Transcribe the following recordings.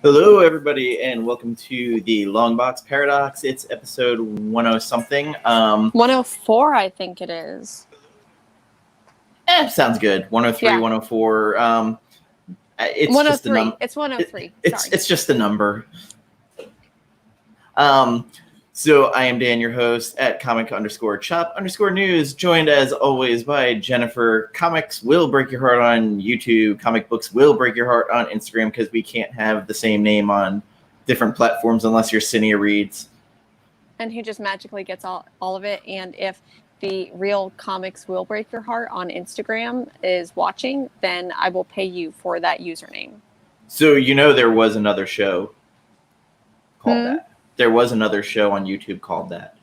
Hello, everybody, and welcome to the LongBox Paradox. It's episode 10 something. 104, I think it is. Sounds good. 103, Yeah. 104. It's 103. just a number. It's 103. It's just a number. So I am Dan, your host at comic_chop_news, joined as always by Jennifer. Comics will break your heart on YouTube. Comic books will break your heart on Instagram because we can't have the same name on different platforms unless you're Cinia Reads. And he just magically gets all of it. And if the real Comics Will Break Your Heart on Instagram is watching, then I will pay you for that username. So there was another show called that. There was another show on YouTube called that.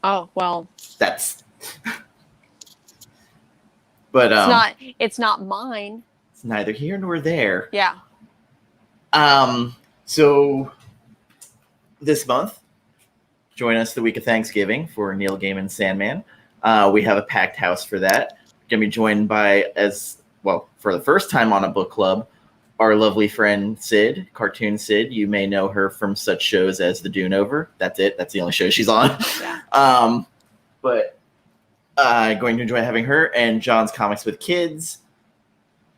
Oh, well. That's... But it's not mine. It's neither here nor there. Yeah. So this month, join us the week of Thanksgiving for Neil Gaiman's Sandman. We have a packed house for that. Gonna be joined by, for the first time on a book club, our lovely friend Sid, Cartoon Sid. You may know her from such shows as The Dune Over. That's it. That's the only show she's on. Yeah. But going to enjoy having her and John's Comics with Kids.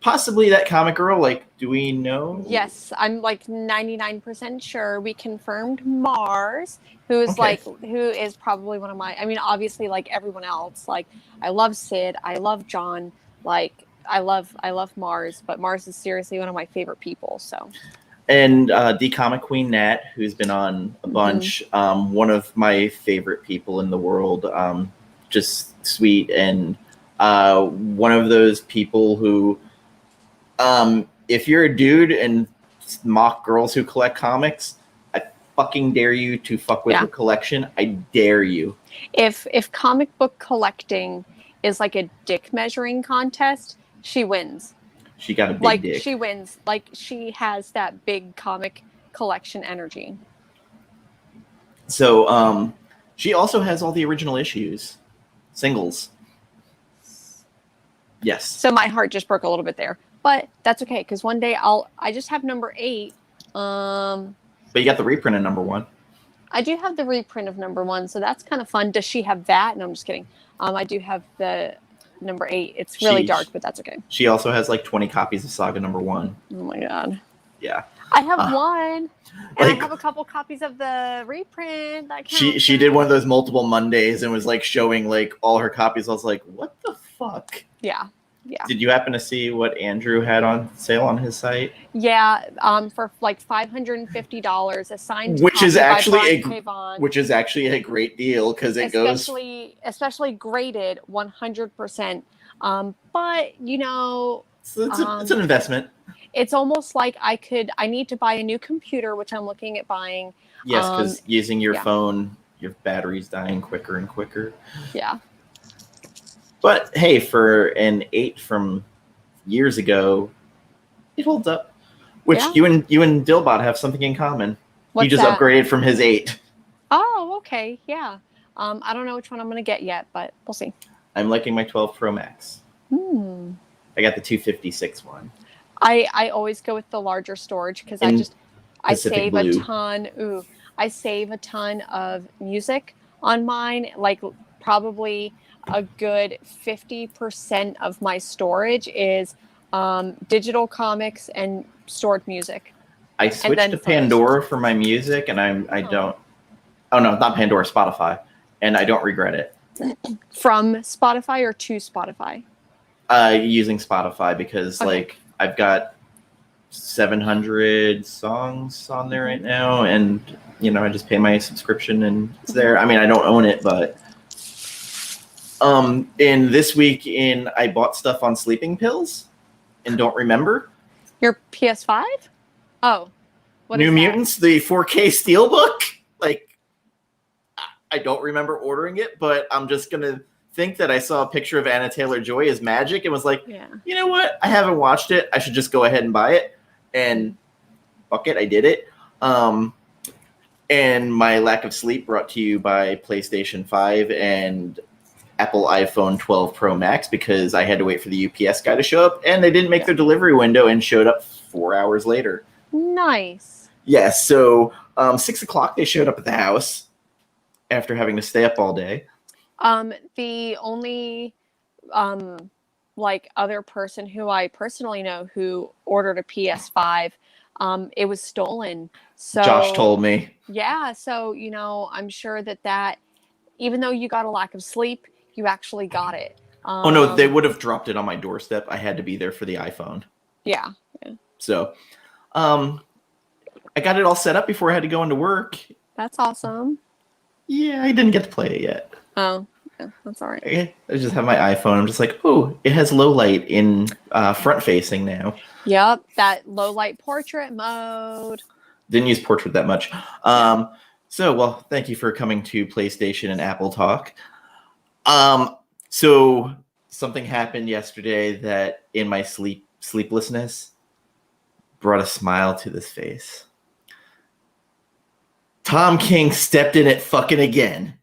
Possibly that comic girl. Do we know? Yes, I'm 99% sure. We confirmed Mars, who is probably one of my. I mean, obviously, like everyone else, I love Sid, I love John, I love Mars, but Mars is seriously one of my favorite people. So, and the comic queen Nat, who's been on a bunch, one of my favorite people in the world, just sweet, and one of those people who, if you're a dude and mock girls who collect comics, I fucking dare you to fuck with her collection. I dare you. If comic book collecting is like a dick measuring contest, she wins. She got a big dick. She wins. She has that big comic collection energy. So, she also has all the original issues, singles. Yes. So my heart just broke a little bit there, but that's okay because one day I just have number 8. But you got the reprint of number 1. I do have the reprint of number 1, so that's kind of fun. Does she have that? No, I'm just kidding. I do have the number 8. It's really dark, but that's okay. She also has 20 copies of Saga number 1. Oh my god. Yeah. I have one, and I have a couple copies of the reprint. She did one of those multiple Mondays and was showing all her copies. I was like, what the fuck? Yeah. Yeah. Did you happen to see what Andrew had on sale on his site? Yeah, for $550, a signed which copy is actually by Brian which is actually a great deal because it especially graded 100%. But it's an investment. It's almost like I need to buy a new computer, which I'm looking at buying. Yes, because using your phone, your battery's dying quicker and quicker. Yeah. But hey, for an 8 from years ago, it holds up. Which you and Dillbot have something in common. What's he just that? Upgraded from his 8. Oh, okay, yeah. I don't know which one I'm going to get yet, but we'll see. I'm liking my 12 Pro Max. I got the 256 one. I always go with the larger storage because I save a ton. I save a ton of music on mine. Probably a good 50% of my storage is digital comics and stored music. I switched to Pandora for my music, and I don't. Oh no, not Pandora, Spotify, and I don't regret it. From Spotify or to Spotify? Using Spotify because I've got 700 songs on there right now, and I just pay my subscription and it's there. I mean, I don't own it, but in this week I bought stuff on sleeping pills and don't remember. Your PS5? Oh. What New is Mutants, the 4K Steelbook. I don't remember ordering it, but I'm just going to think that I saw a picture of Anna Taylor-Joy as Magic and was like, you know what? I haven't watched it. I should just go ahead and buy it. And fuck it, I did it. And my lack of sleep brought to you by PlayStation 5 and Apple iPhone 12 Pro Max because I had to wait for the UPS guy to show up, and they didn't make their delivery window and showed up 4 hours later. Nice. Yeah, so 6 o'clock they showed up at the house after having to stay up all day. The only like other person who I personally know who ordered a PS5, it was stolen. Josh So told me. yeah, so I'm sure that even though you got a lack of sleep, you actually got it. Oh no, they would have dropped it on my doorstep. I had to be there for the iPhone. Yeah. So, I got it all set up before I had to go into work. That's awesome. Yeah, I didn't get to play it yet. Oh, yeah, that's all right. I just have my iPhone. I'm just like, oh, it has low light in front facing now. Yep, that low light portrait mode. Didn't use portrait that much. Well, thank you for coming to PlayStation and Apple Talk. So something happened yesterday that in my sleeplessness brought a smile to this face. Tom King stepped in it fucking again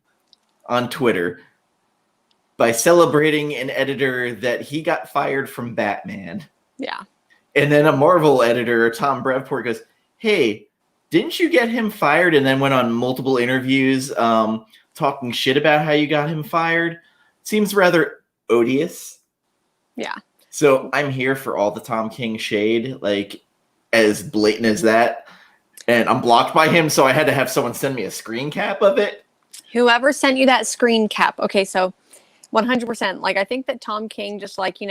on Twitter by celebrating an editor that he got fired from Batman. Yeah. And then a Marvel editor, Tom Brevport, goes, hey, didn't you get him fired? And then went on multiple interviews talking shit about how you got him fired. Seems rather odious. Yeah. So I'm here for all the Tom King shade, like as blatant as that. And I'm blocked by him, so I had to have someone send me a screen cap of it. Whoever sent you that screen cap. Okay, so 100%. Like, I think that Tom King just like, he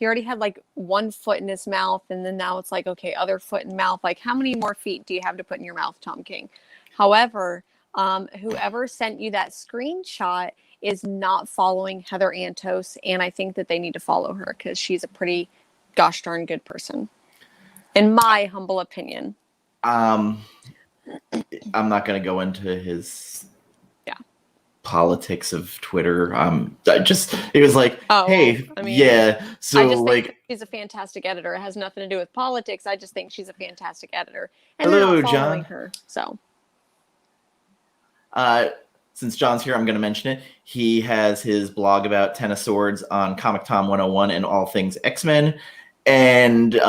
already had like one foot in his mouth, and then now it's like, okay, other foot in mouth. Like, how many more feet do you have to put in your mouth, Tom King? However, whoever sent you that screenshot is not following Heather Antos, and I think that they need to follow her because she's a pretty gosh darn good person, in my humble opinion. I'm not going to go into his politics of Twitter. It was like, hey, I mean, yeah. So I just like, think she's a fantastic editor. It has nothing to do with politics. I just think she's a fantastic editor, and hello, John. Her, so. Since John's here, I'm going to mention it. He has his blog about Ten of Swords on Comic Tom 101 and all things X-Men, and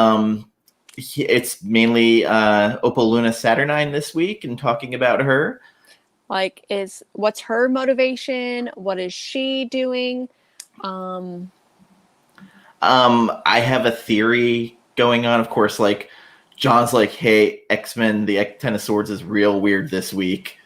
it's mainly Opal Luna Saturnine this week and talking about her. Like, what's her motivation? What is she doing? I have a theory going on. Of course, like John's like, hey, X-Men, the Ten of Swords is real weird this week.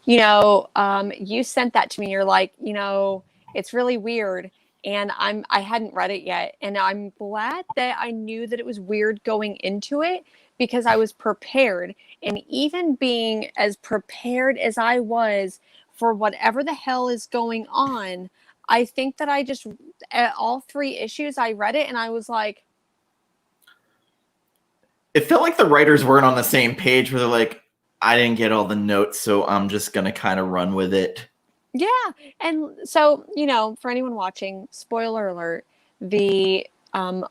You sent that to me. You're like, it's really weird. And I hadn't read it yet. And I'm glad that I knew that it was weird going into it because I was prepared. And even being as prepared as I was for whatever the hell is going on, I think that I just, at all 3 issues, I read it and I was like. It felt like the writers weren't on the same page where they're like, I didn't get all the notes, so I'm just going to kind of run with it. Yeah. And so, for anyone watching, spoiler alert, the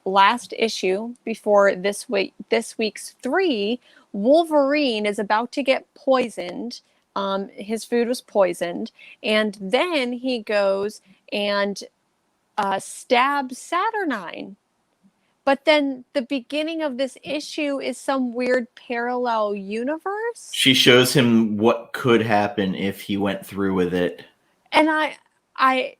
last issue before this week's 3, Wolverine is about to get poisoned. His food was poisoned. And then he goes and stabs Saturnine. But then the beginning of this issue is some weird parallel universe. She shows him what could happen if he went through with it. And I,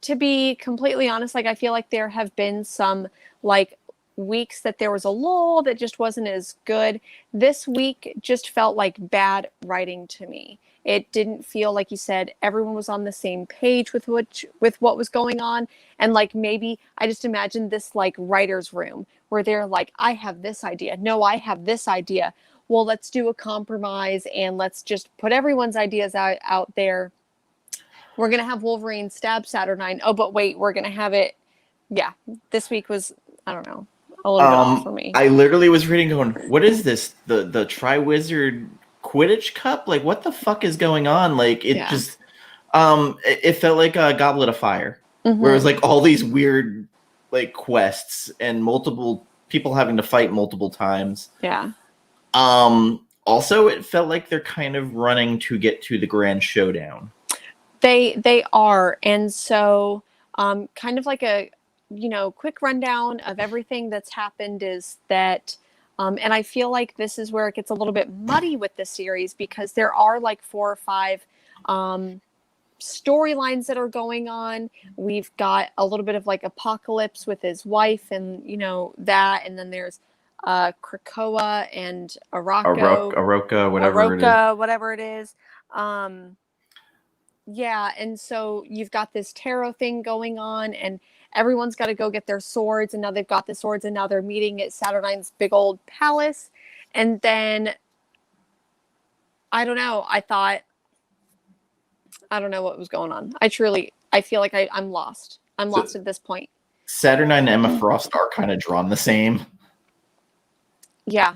to be completely honest, like I feel like there have been some like weeks that there was a lull that just wasn't as good. This week just felt like bad writing to me. It didn't feel like you said everyone was on the same page with what was going on. And like maybe I just imagined this like writer's room where they're like, I have this idea. No, I have this idea. Well, let's do a compromise and let's just put everyone's ideas out there. We're going to have Wolverine stab Saturnine. Oh, but wait, we're going to have it. Yeah, this week was, I don't know, a little bit off for me. I literally was reading going, what is this? The Tri-Wizard Quidditch Cup? Like, what the fuck is going on? Like, it just, it felt like a Goblet of Fire. Mm-hmm. Where it was like all these weird, like, quests and multiple people having to fight multiple times. Yeah. Also, it felt like they're kind of running to get to the grand showdown. They are. And so kind of like a, quick rundown of everything that's happened is that And I feel like this is where it gets a little bit muddy with the series, because there are like 4 or 5 storylines that are going on. We've got a little bit of like Apocalypse with his wife, and that, and then there's Krakoa and Aroka, whatever it is. Whatever it is. Yeah, and so you've got this tarot thing going on, and everyone's got to go get their swords, and now they've got the swords, and now they're meeting at Saturnine's big old palace. And then I don't know. I don't know what was going on. I feel like I'm lost. I'm lost at this point. Saturnine and Emma Frost are kind of drawn the same. Yeah,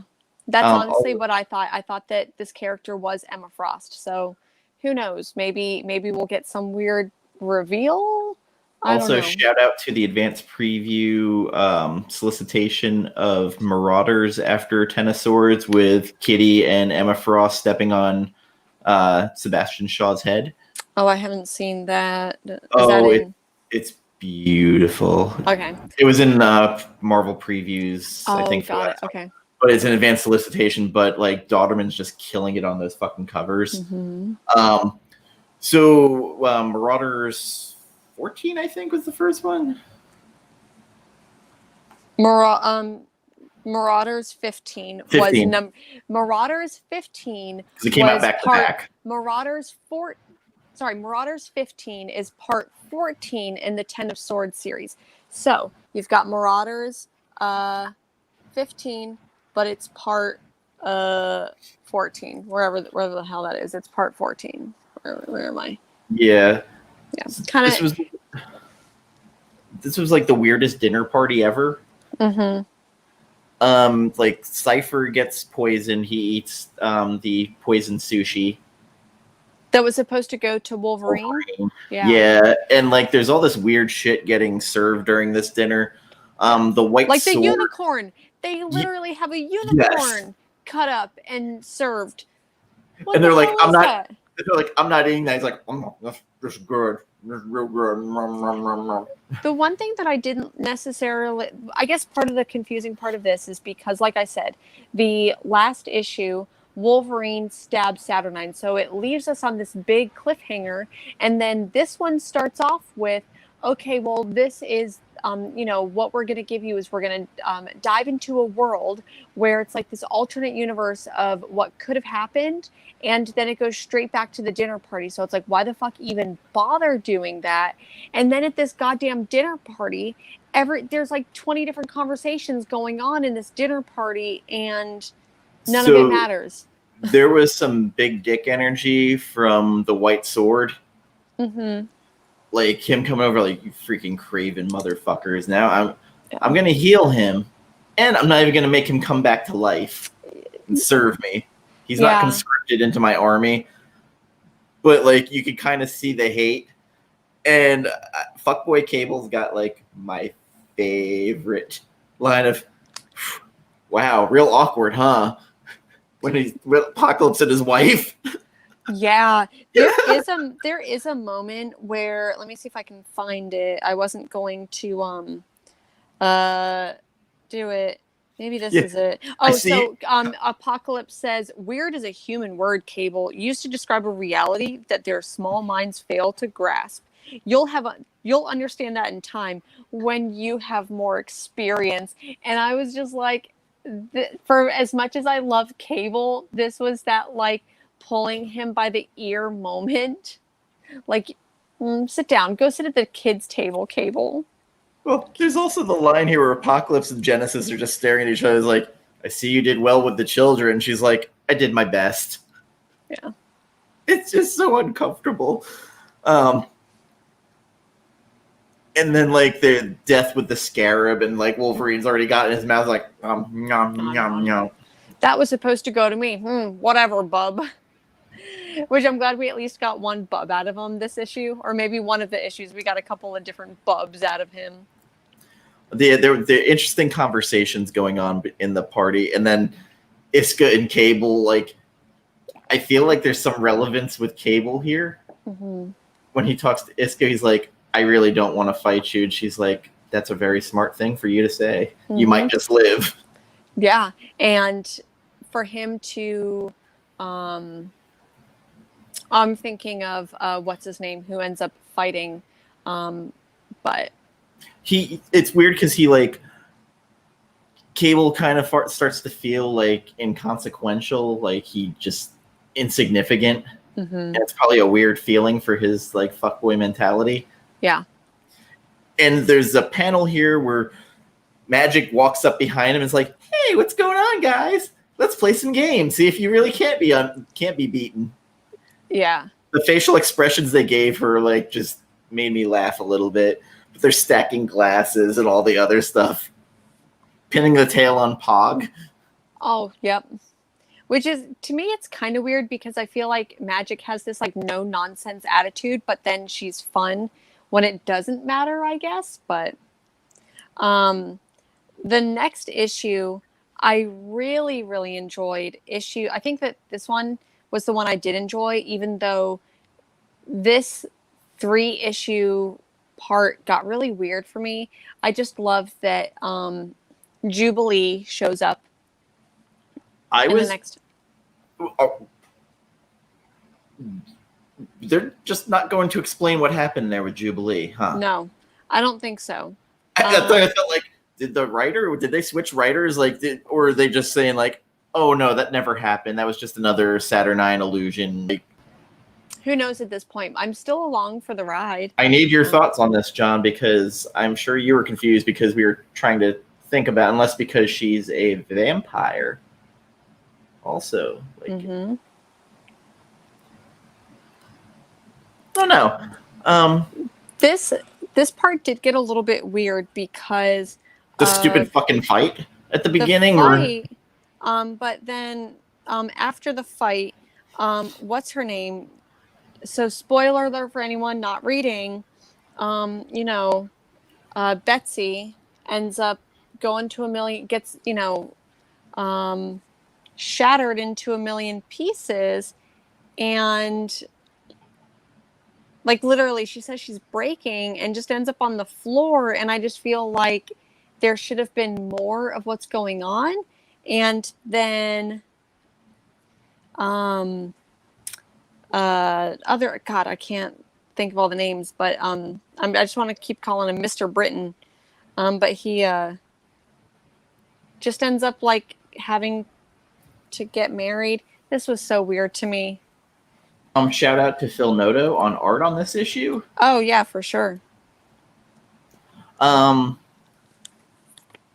that's honestly what I thought. I thought that this character was Emma Frost. So who knows? Maybe we'll get some weird reveal. Also, shout out to the advanced preview solicitation of Marauders after Ten of Swords, with Kitty and Emma Frost stepping on Sebastian Shaw's head. Oh, I haven't seen that. It's beautiful. Okay. It was in Marvel previews, I think. Got it. Okay. But it's an advanced solicitation, but like Dodderman's just killing it on those fucking covers. Mm-hmm. So Marauders 14, I think, was the first one. Marauders 15 was Marauders 15 because it came out back to back. Marauders 15 is part 14 in the 10 of Swords series. So you've got Marauders 15, but it's part 14, wherever the hell that is. It's part 14. Where am I? Yeah. Kind of. This was like the weirdest dinner party ever. Mm-hmm. Like Cypher gets poisoned. He eats the poisoned sushi that was supposed to go to Wolverine. Yeah, and like there's all this weird shit getting served during this dinner. The white like sword, the unicorn. They literally have a unicorn cut up and served. And they're like, I'm not. They're like, I'm not eating that. He's like, oh, that's good. That's real good. The one thing that I didn't necessarily, I guess part of the confusing part of this is because, like I said, the last issue, Wolverine stabs Saturnine. So it leaves us on this big cliffhanger. And then this one starts off with, okay, well, this is, what we're going to give you is we're going to dive into a world where it's like this alternate universe of what could have happened. And then it goes straight back to the dinner party. So it's like, why the fuck even bother doing that? And then at this goddamn dinner party, there's like 20 different conversations going on in this dinner party, and none of it matters. There was some big dick energy from the White Sword. Mm-hmm. Like him coming over, like, you freaking craven motherfuckers. Now I'm gonna heal him, and I'm not even gonna make him come back to life and serve me. He's not conscripted into my army, but like you could kind of see the hate. And Fuckboy Cable's got like my favorite line of, "Wow, real awkward, huh?" When he's with Apocalypse and his wife. Yeah, there is a moment where, let me see if I can find it. I wasn't going to do it. Maybe this is it. Oh, so Apocalypse says, "Weird is a human word, Cable, used to describe a reality that their small minds fail to grasp. You'll understand that in time when you have more experience." And I was just like, for as much as I love Cable, this was that like pulling him by the ear moment. Like, sit down, go sit at the kids' table, Cable. Well, there's also the line here where Apocalypse and Genesis are just staring at each other. It's like, "I see you did well with the children." She's like, "I did my best." Yeah. It's just so uncomfortable. And then like the death with the scarab, and like Wolverine's already got it in his mouth, like, nom, nom, nom. That was supposed to go to me. Whatever, bub. Which I'm glad we at least got one bub out of him this issue, or maybe one of the issues we got a couple of different bubs out of him. There were interesting conversations going on in the party, and then Iska and Cable, like, I feel like there's some relevance with Cable here. Mm-hmm. When he talks to Iska, he's like, "I really don't want to fight you," and she's like, "That's a very smart thing for you to say. Mm-hmm. You might just live." Yeah, and for him to, um, I'm thinking of what's his name, who ends up fighting, um, but It's weird because he like Cable kind of starts to feel like inconsequential, like he just insignificant. mm-hmm. And it's probably a weird feeling for his like fuckboy mentality. Yeah. And there's a panel here where Magic walks up behind him and is like, "Hey, what's going on, guys? Let's play some games. See if you really can't be beaten." Yeah. The facial expressions they gave her like just made me laugh a little bit. But they're stacking glasses and all the other stuff, pinning the tail on Pog. Oh, yep. Which is, to me, it's kind of weird because I feel like Magic has this like no nonsense attitude, but then she's fun when it doesn't matter, I guess. But the next issue I really, really enjoyed. I think that this one was the one I did enjoy, even though this 3-issue part got really weird for me. I just love that Jubilee shows up the next. They're just not going to explain what happened there with Jubilee, huh? No, I don't think so. I felt like, did they switch writers? Like, or are they just saying like, oh no, that never happened. That was just another Saturnine illusion. Like, who knows at this point? I'm still along for the ride. I need your thoughts on this, John, because I'm sure you were confused because we were trying to think about, unless because she's a vampire. Also, like, mm-hmm. I don't know. This part did get a little bit weird because the stupid fucking fight at the beginning, but then after the fight, what's her name? So spoiler alert for anyone not reading, Betsy ends up going to gets shattered into a million pieces, and like literally she says she's breaking and just ends up on the floor, and I just feel like there should have been more of what's going on. And then I can't think of all the names, but I just want to keep calling him Mr. Britain, but he just ends up like having to get married. This was so weird to me. Shout out to Phil Noto on art on this issue. Oh yeah, for sure.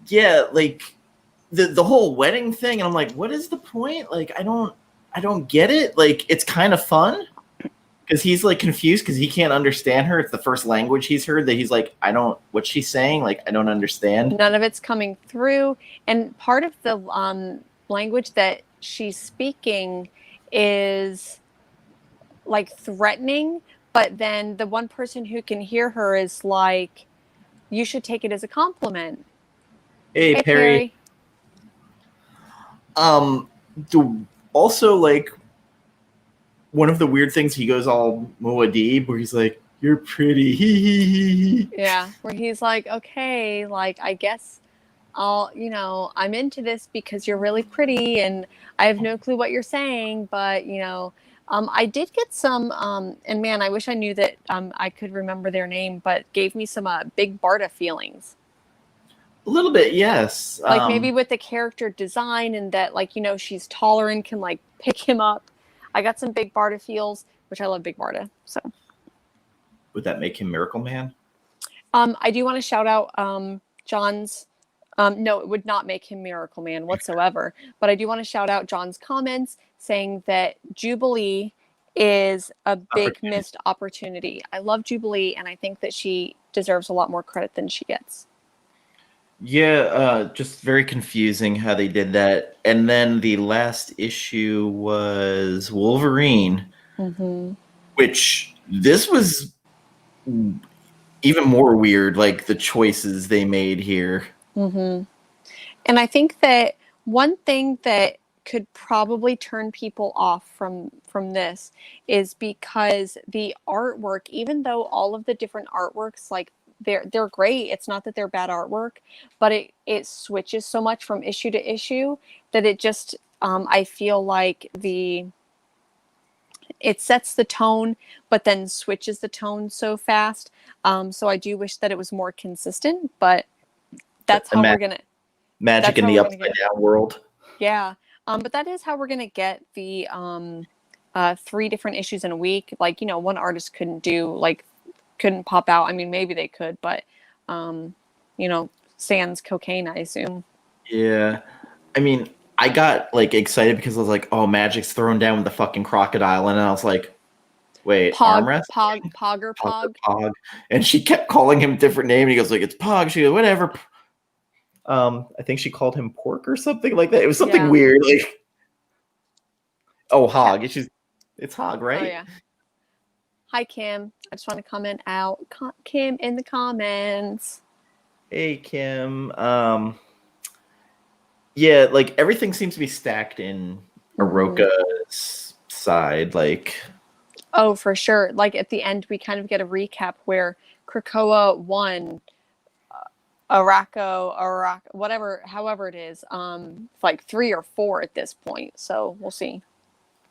Yeah, like the whole wedding thing, and I'm like, what is the point? Like, I don't get it. Like, it's kind of fun because he's like confused because he can't understand her. It's the first language he's heard that he's like, what she's saying, like, I don't understand. None of it's coming through, and part of the language that she's speaking is like threatening, but then the one person who can hear her is like, you should take it as a compliment. Hey Perry. Also, like, one of the weird things, he goes all Muad'Dib, where he's like, you're pretty. Yeah, where he's like, okay, like, I guess I'm into this because you're really pretty, and I have no clue what you're saying, but, I did get some, and man, I wish I knew that I could remember their name, but gave me some Big Barda feelings. A little bit, yes. Like maybe with the character design and that, like, she's taller and can like pick him up. I got some Big Barda feels, which I love Big Barda. So would that make him Miracle Man? I do want to shout out John's. No, it would not make him Miracle Man whatsoever. But I do want to shout out John's comments saying that Jubilee is a big missed opportunity. I love Jubilee, and I think that she deserves a lot more credit than she gets. Yeah, just very confusing how they did that. And then the last issue was Wolverine, which this was even more weird, like the choices they made here. And I think that one thing that could probably turn people off from this is because the artwork, even though all of the different artworks like they're great. It's not that they're bad artwork, but it switches so much from issue to issue that it just I feel like it sets the tone, but then switches the tone so fast. So I do wish that it was more consistent, but that's how we're gonna magic in the upside down world. Yeah. But that is how we're gonna get the 3 different issues in a week. Like, one artist couldn't pop out. I mean, maybe they could, but sans cocaine, I assume. Yeah. I mean, I got excited because I was like, oh, Magic's thrown down with the fucking crocodile, and I was like, wait, arm wrestling? Pog. And she kept calling him a different name, and he goes it's Pog. She goes, whatever. I think she called him Pork or something like that. It was something weird, Hog. It's Hog, right? Oh yeah. Hi, Kim. I just want to comment out. Kim in the comments. Hey, Kim. Yeah, everything seems to be stacked in Aroka's side. Oh, for sure. At the end, we kind of get a recap where Krakoa won, Arako, whatever, however it is. It's 3 or 4 at this point. So we'll see.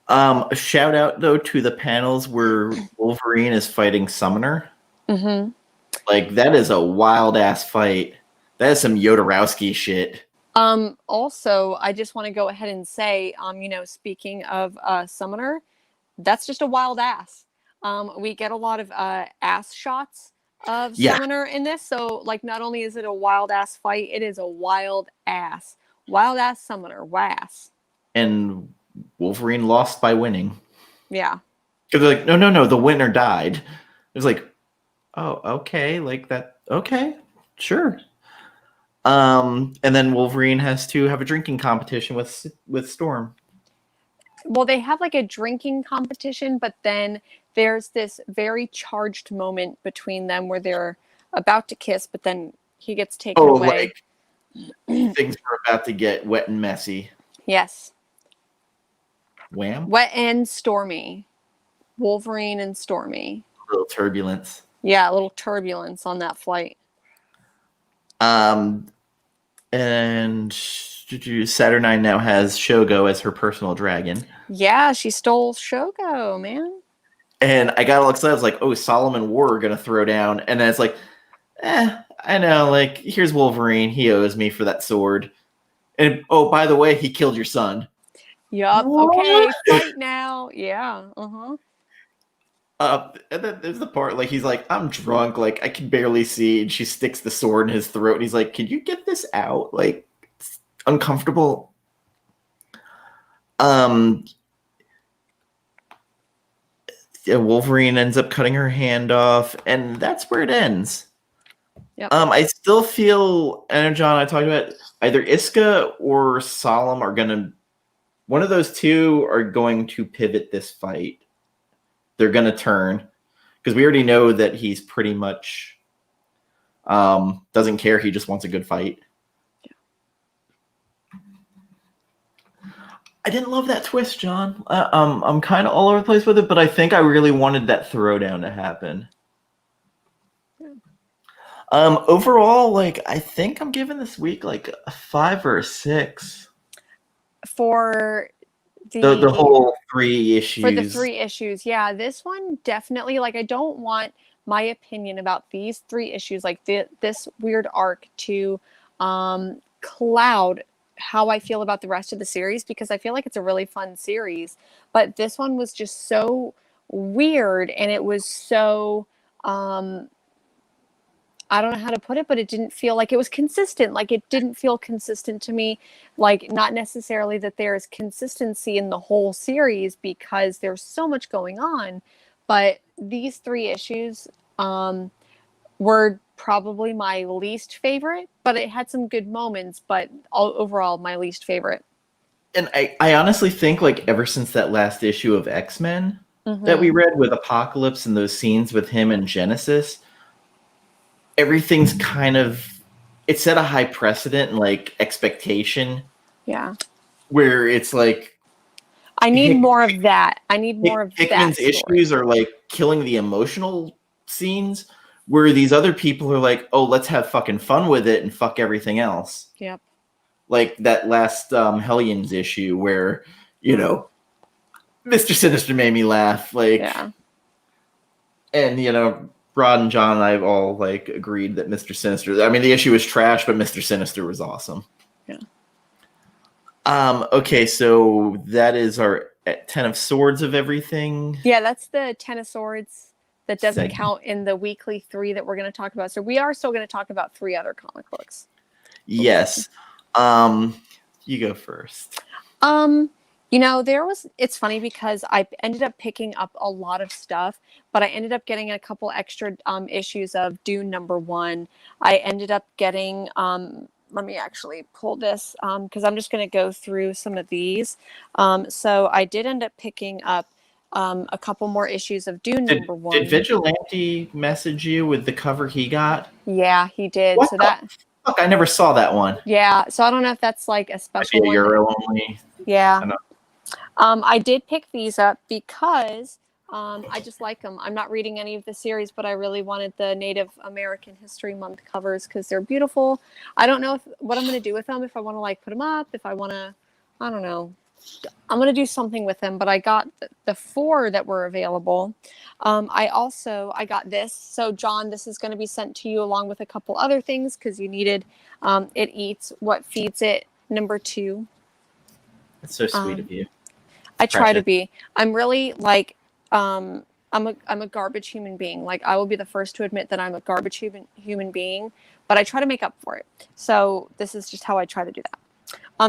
A shout out though to the panels where Wolverine is fighting Summoner. Mm-hmm. That is a wild ass fight. That is some Jodorowsky shit. Also, I just want to go ahead and say, speaking of Summoner, that's just a wild ass. We get a lot of ass shots of Summoner in this. So, not only is it a wild ass fight, it is a wild ass Summoner. Wass. And Wolverine lost by winning. Yeah. Because they're no, the winner died. It was oh, okay, that, okay, sure. And then Wolverine has to have a drinking competition with Storm. Well, they have a drinking competition, but then there's this very charged moment between them where they're about to kiss, but then he gets taken away. Things are about to get wet and messy. Yes. Wham? Wet and stormy. Wolverine and Stormy. A little turbulence. Yeah, a little turbulence on that flight. And Saturnine now has Shogo as her personal dragon. Yeah, she stole Shogo, man. And I got all excited. I was like, oh, Solomon War are going to throw down. And then it's I know, here's Wolverine. He owes me for that sword. And, oh, by the way, he killed your son. Yup. Okay, fight now. Yeah. Uh-huh. And then there's the part he's I'm drunk, I can barely see, and she sticks the sword in his throat, and he's like, can you get this out? It's uncomfortable. Wolverine ends up cutting her hand off, and that's where it ends. Yep. I still feel, and John, I talked about either Iska or Solemn one of those two are going to pivot this fight. They're going to turn, because we already know that he's pretty much doesn't care. He just wants a good fight. Yeah. I didn't love that twist, John. I'm kind of all over the place with it, but I think I really wanted that throwdown to happen. Yeah. Overall, I think I'm giving this week a 5 or a 6. For the whole 3 issues. For the 3 issues, yeah. This one definitely, I don't want my opinion about these 3 issues, this weird arc, to cloud how I feel about the rest of the series, because I feel like it's a really fun series. But this one was just so weird, and it was so I don't know how to put it, but it didn't feel like it was consistent. It didn't feel consistent to me. Not necessarily that there's consistency in the whole series, because there's so much going on. But these 3 issues were probably my least favorite, but it had some good moments, but overall my least favorite. And I honestly think ever since that last issue of X-Men that we read with Apocalypse and those scenes with him and Genesis, everything's kind of, it set a high precedent and expectation. Yeah. Where it's I need more of that. I need more of Hickman's that. Issues are killing the emotional scenes, Where these other people are like, oh, let's have fucking fun with it and fuck everything else. Yep. Like that last Hellions issue where, you know, Mr. Sinister made me laugh. Like, yeah. And, you know, Rod and John and I have all, like, agreed that Mr. Sinister... I mean, the issue was trash, but Mr. Sinister was awesome. Yeah. Okay, so that is our 10 of Swords of everything. Yeah, that's the 10 of Swords. That doesn't count in the weekly 3 that we're going to talk about. So we are still going to talk about 3 other comic books. Yes. You go first. You know, it's funny because I ended up picking up a lot of stuff, but I ended up getting a couple extra issues of Dune #1. I ended up getting, let me actually pull this because I'm just going to go through some of these. So I did end up picking up a couple more issues of Dune #1. Did Vigilante message you with the cover he got? Yeah, he did. What so fuck, I never saw that one. Yeah, so I don't know if that's like a special one. Euro only. Yeah. I did pick these up because I just like them. I'm not reading any of the series, but I really wanted the Native American History Month covers because they're beautiful. I don't know what I'm going to do with them, if I want to like put them up, if I want to, I don't know. I'm going to do something with them, but I got the 4 that were available. I got this. So John, this is going to be sent to you along with a couple other things because you needed It Eats What Feeds It #2. That's so sweet of you. I try to be. I'm really like, I'm a garbage human being. Like I will be the first to admit that I'm a garbage human being, but I try to make up for it. So this is just how I try to do that.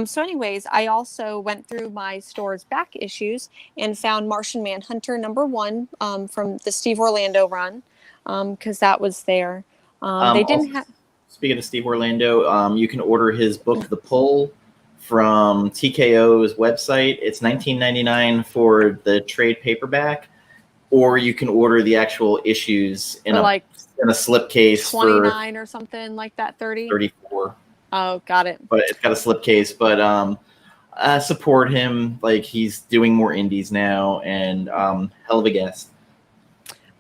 So anyways, I also went through my store's back issues and found Martian Manhunter #1 from the Steve Orlando run because that was there. They didn't have. Speaking of Steve Orlando, you can order his book, The Pull, from TKO's website. It's $19.99 for the trade paperback, or you can order the actual issues in a slipcase for $29 or something like that. $34. Oh, got it. But it's got a slipcase. But support him. Like he's doing more indies now, and hell of a guest.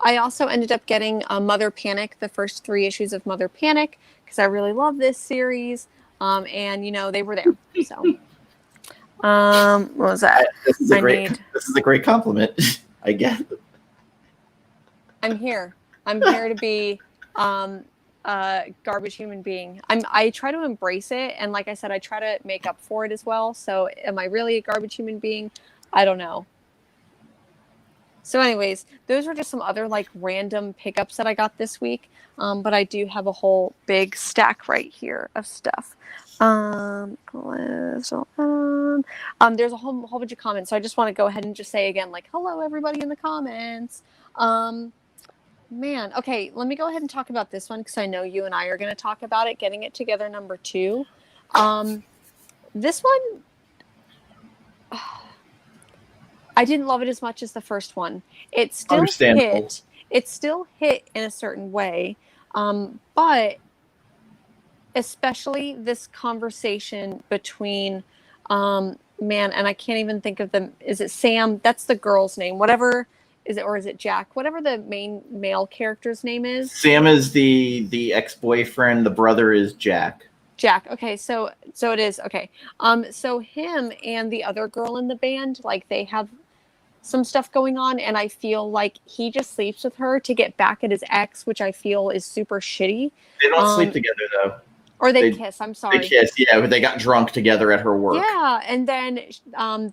I also ended up getting Mother Panic, the first 3 issues of Mother Panic, because I really love this series. And you know they were there. So, what was that? This is a great compliment. I guess. I'm here. I'm here to be a garbage human being. I try to embrace it, and like I said, I try to make up for it as well. So, am I really a garbage human being? I don't know. So anyways, those were just some other like random pickups that I got this week. But I do have a whole big stack right here of stuff. There's a whole bunch of comments. So I just want to go ahead and just say again, like, hello, everybody in the comments. Man, okay, let me go ahead and talk about this one because I know you and I are going to talk about it, Getting It Together #2. This one, I didn't love it as much as the first one. It still hit. It still hit in a certain way, but especially this conversation between and I can't even think of them. Is it Sam? That's the girl's name. Whatever is it, or is it Jack? Whatever the main male character's name is. Sam is the ex-boyfriend. The brother is Jack. Jack. Okay, so it is okay. So him and the other girl in the band, like they have some stuff going on, and I feel like he just sleeps with her to get back at his ex, which I feel is super shitty. They don't sleep together though. Or they kiss. I'm sorry. They kiss, yeah, but they got drunk together at her work. Yeah, and then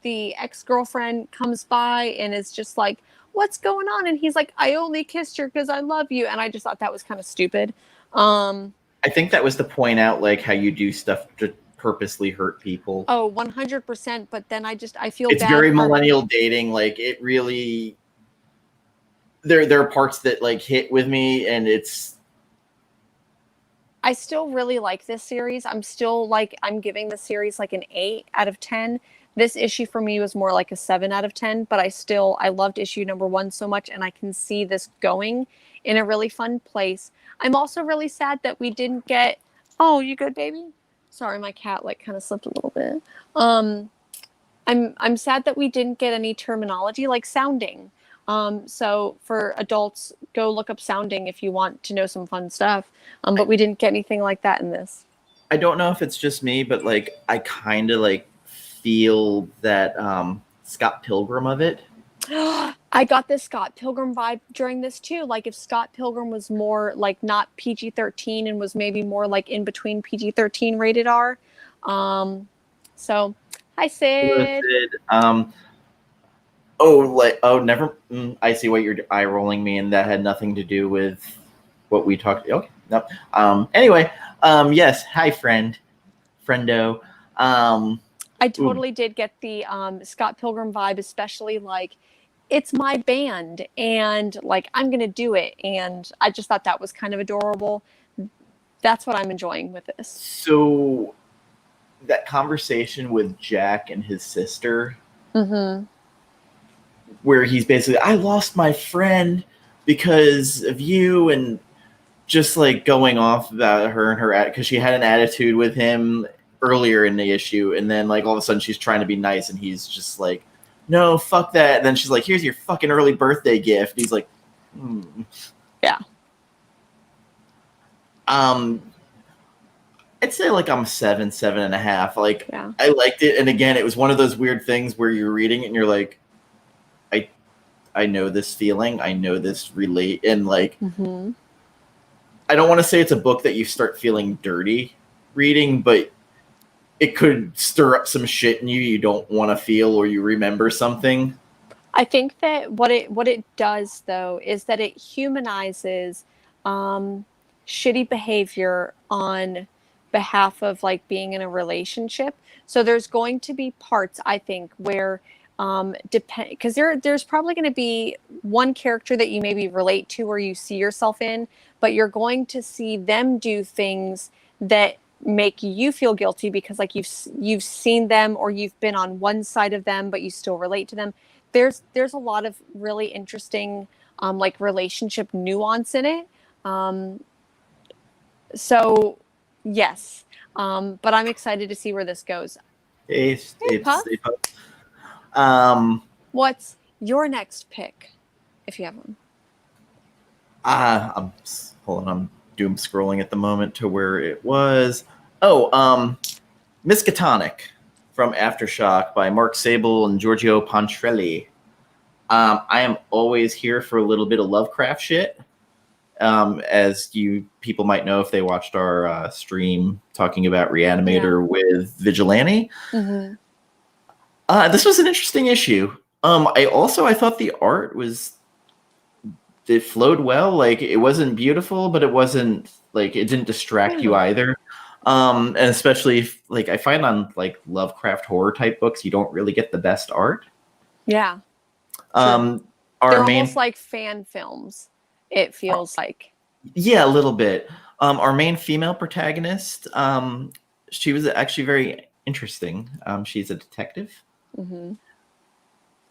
the ex-girlfriend comes by and is just like, "What's going on?" And he's like, "I only kissed her because I love you." And I just thought that was kind of stupid. I think that was to point out like how you do stuff to purposely hurt people. Oh, 100%. But then I feel it's bad. Very millennial dating. Like it really, there are parts that like hit with me, and I still really like this series. I'm giving the series like an 8 out of 10. This issue for me was more like a 7 out of 10, but I loved issue #1 so much, and I can see this going in a really fun place. I'm also really sad that we didn't get, oh, you good, baby? Sorry, my cat like kind of slipped a little bit. I'm sad that we didn't get any terminology like sounding. So for adults, go look up Sounding if you want to know some fun stuff. But we didn't get anything like that in this. I don't know if it's just me, but like I kind of like feel that Scott Pilgrim of it. I got this Scott Pilgrim vibe during this too. Like if Scott Pilgrim was more like not PG-13 and was maybe more like in between PG-13 rated R. So hi Sid. Never. I see what you're eye rolling me, and that had nothing to do with what we talked. Okay, no. Anyway, yes. Hi, friendo. I totally did get the Scott Pilgrim vibe, especially like it's my band and like I'm gonna do it, and I just thought that was kind of adorable. That's what I'm enjoying with this. So that conversation with Jack and his sister, where he's basically, I lost my friend because of you, and just like going off about her and her, because she had an attitude with him earlier in the issue, and then like all of a sudden she's trying to be nice, and he's just like, no, fuck that. And then she's like, here's your fucking early birthday gift. And he's like, yeah. I'd say like I'm 7.5. Like, yeah. I liked it, and again, it was one of those weird things where you're reading it and you're like, I know this feeling, I know this relate, and like, I don't want to say it's a book that you start feeling dirty reading, but it could stir up some shit in you don't want to feel, or you remember something. I think that what it does though is that it humanizes shitty behavior on behalf of like being in a relationship. So there's going to be parts, I think, where because there's probably going to be one character that you maybe relate to or you see yourself in, but you're going to see them do things that make you feel guilty because like you've seen them or you've been on one side of them, but you still relate to them. There's a lot of really interesting like relationship nuance in it. So yes, but I'm excited to see where this goes. Hey, Puff. What's your next pick, if you have one? I'm doom scrolling at the moment to where it was. Miskatonic from Aftershock by Mark Sable and Giorgio Pontrelli. I am always here for a little bit of Lovecraft shit. As you people might know if they watched our stream talking about Reanimator with Vigilante. This was an interesting issue. I thought the art it flowed well. Like, it wasn't beautiful, but it wasn't like, it didn't distract you either. And especially if, like, I find on like Lovecraft horror type books, you don't really get the best art. Yeah. They're almost like fan films, it feels like. Yeah, a little bit. Our main female protagonist, she was actually very interesting. She's a detective.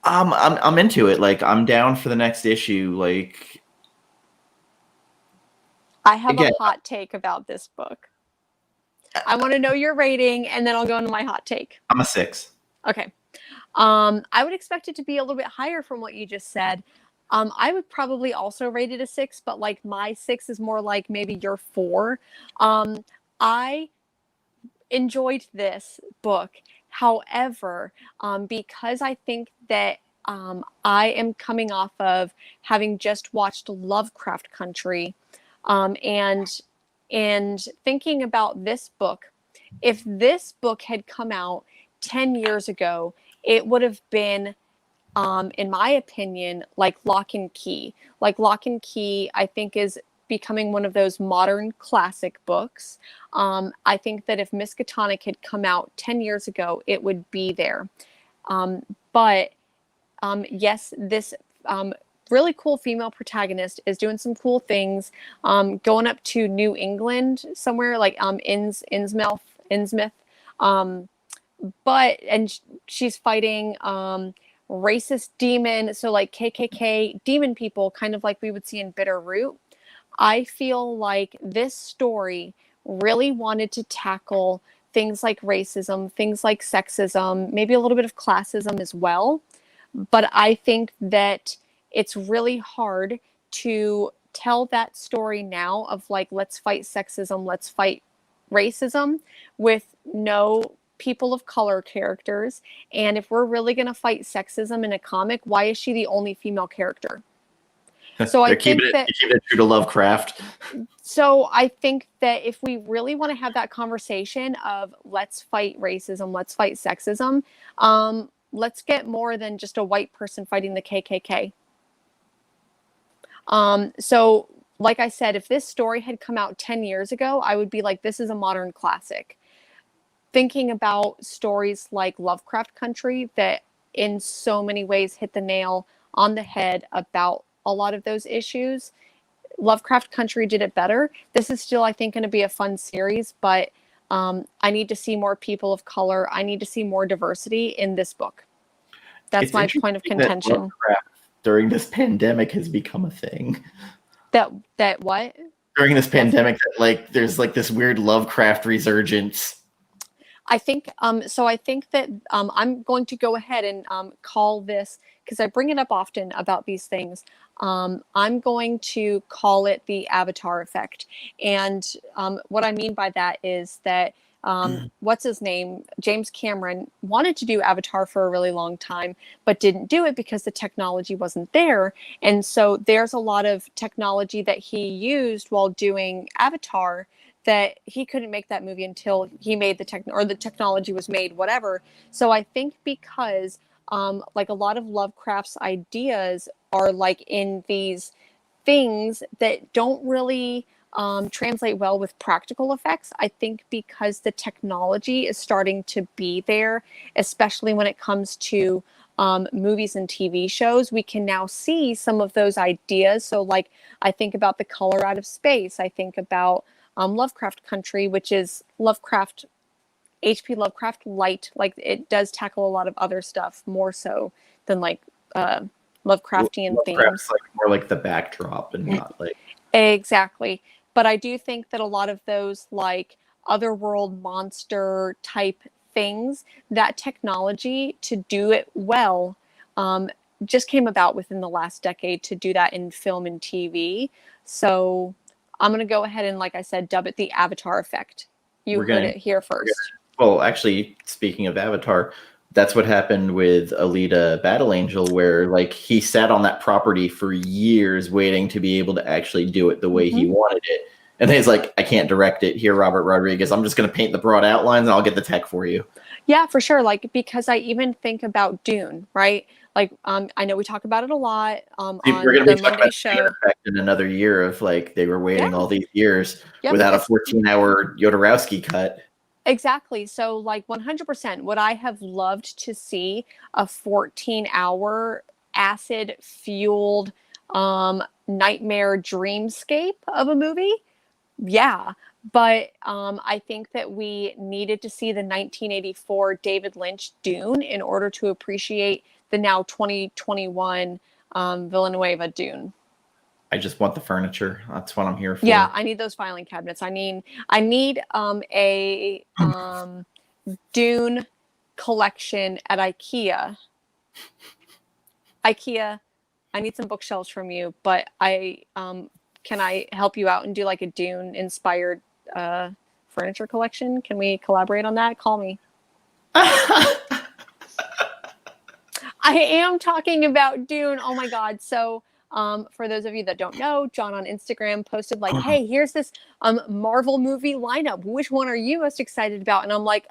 I'm into it. Like, I'm down for the next issue. Like, I have a hot take about this book. I want to know your rating, and then I'll go into my hot take. I'm a 6. Okay. I would expect it to be a little bit higher from what you just said. I would probably also rate it a 6, but like my 6 is more like maybe your 4. I enjoyed this book. However, because I think that I am coming off of having just watched Lovecraft Country, and thinking about this book, if this book had come out 10 years ago, it would have been, in my opinion, like Lock and Key. Like Lock and Key, I think, is becoming one of those modern classic books. I think that if Miskatonic had come out 10 years ago, it would be there. But yes, this really cool female protagonist is doing some cool things, going up to New England somewhere like Innsmouth. And she's fighting racist demon, so like KKK demon people, kind of like we would see in Bitter Root. I feel like this story really wanted to tackle things like racism, things like sexism, maybe a little bit of classism as well. But I think that it's really hard to tell that story now of like, let's fight sexism, let's fight racism with no people of color characters. And if we're really going to fight sexism in a comic, why is she the only female character? So I think that keeping it true to Lovecraft. So I think that if we really want to have that conversation of let's fight racism, let's fight sexism, let's get more than just a white person fighting the KKK. So like I said, if this story had come out 10 years ago, I would be like, this is a modern classic. Thinking about stories like Lovecraft Country that in so many ways hit the nail on the head about a lot of those issues. Lovecraft Country did it better. This is still, I think, going to be a fun series, but I need to see more people of color. I need to see more diversity in this book. That's my point of contention. Lovecraft during this pandemic has become a thing. That what? During this pandemic, that like there's like this weird Lovecraft resurgence. I think so. I think that I'm going to go ahead and call this, because I bring it up often about these things. I'm going to call it the Avatar effect. And what I mean by that is that what's his name? James Cameron wanted to do Avatar for a really long time, but didn't do it because the technology wasn't there. And so there's a lot of technology that he used while doing Avatar that he couldn't make that movie until he made the technology was made, whatever. So I think because like a lot of Lovecraft's ideas are like in these things that don't really translate well with practical effects. I think because the technology is starting to be there, especially when it comes to movies and TV shows, we can now see some of those ideas. So like, I think about The Color Out of Space. I think about Lovecraft Country, which is Lovecraft, H.P. Lovecraft light. Like it does tackle a lot of other stuff more so than like Lovecraftian themes. Like more like the backdrop and not like exactly. But I do think that a lot of those like otherworld monster type things, that technology to do it well just came about within the last decade to do that in film and TV. So I'm going to go ahead and, like I said, dub it the Avatar effect. You heard it here first. Well, actually, speaking of Avatar, that's what happened with Alita Battle Angel, where like he sat on that property for years waiting to be able to actually do it the way he wanted it. And then he's like, I can't direct it here, Robert Rodriguez. I'm just going to paint the broad outlines and I'll get the tech for you. Yeah, for sure. Like, because I even think about Dune, right? Like, I know we talk about it a lot on the Monday show. In another year of like, they were waiting all these years without a 14-hour Jodorowsky cut. Exactly. So like 100%, would I have loved to see a 14-hour acid fueled nightmare dreamscape of a movie? Yeah. But I think that we needed to see the 1984 David Lynch Dune in order to appreciate the now 2021 Villanueva Dune. I just want the furniture. That's what I'm here for. Yeah, I need those filing cabinets. I need a Dune collection at IKEA. IKEA, I need some bookshelves from you, but can I help you out and do like a Dune inspired furniture collection? Can we collaborate on that? Call me. I am talking about Dune. Oh my God. So for those of you that don't know, John on Instagram posted like, hey, here's this Marvel movie lineup. Which one are you most excited about? And I'm like,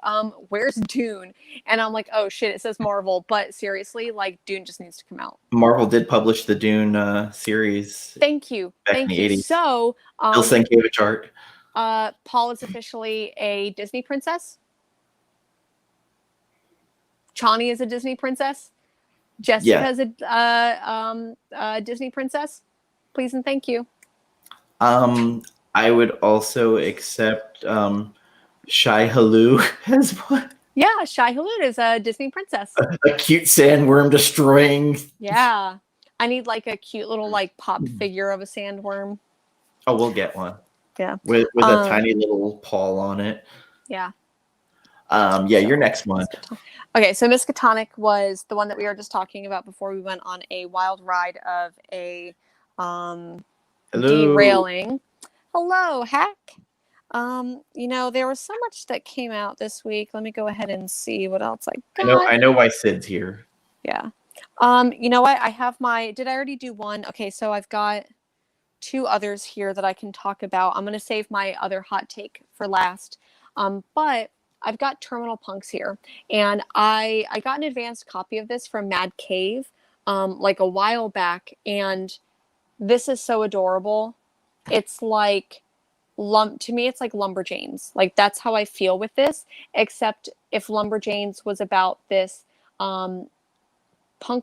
where's Dune? And I'm like, oh shit, it says Marvel. But seriously, like Dune just needs to come out. Marvel did publish the Dune series. Thank you. Thank you. 80s. So Bill Sienkiewicz art. Paul is officially a Disney princess. Chani is a Disney princess. Jessica is a Disney princess. Please and thank you. I would also accept Shai Hulud as one. Yeah, Shai Hulud is a Disney princess. A cute sandworm destroying. Yeah. I need like a cute little like pop figure of a sandworm. Oh, we'll get one. Yeah. With a tiny little paw on it. Yeah. Yeah, your next one. Okay, so Miskatonic was the one that we were just talking about before we went on a wild ride of a derailing. Hello, Hack. There was so much that came out this week. Let me go ahead and see what else I got. I know why Sid's here. Yeah. You know what? I have did I already do one? Okay, so I've got 2 others here that I can talk about. I'm going to save my other hot take for last. But I've got Terminal Punks here, and I got an advanced copy of this from Mad Cave like a while back, and this is so adorable. It's like to me it's like Lumberjanes. Like that's how I feel with this, except if Lumberjanes was about this punk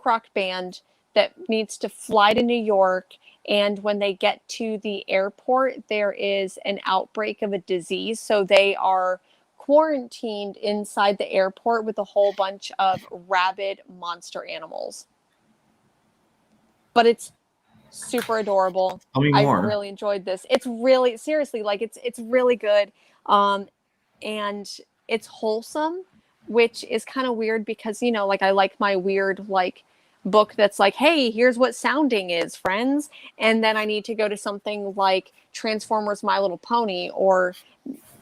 rock band that needs to fly to New York, and when they get to the airport there is an outbreak of a disease, so they are quarantined inside the airport with a whole bunch of rabid monster animals. But it's super adorable. Tell me more. I really enjoyed this. It's really, seriously, like it's really good. And it's wholesome, which is kind of weird because, like I like my weird like book that's like, hey, here's what sounding is, friends. And then I need to go to something like Transformers My Little Pony or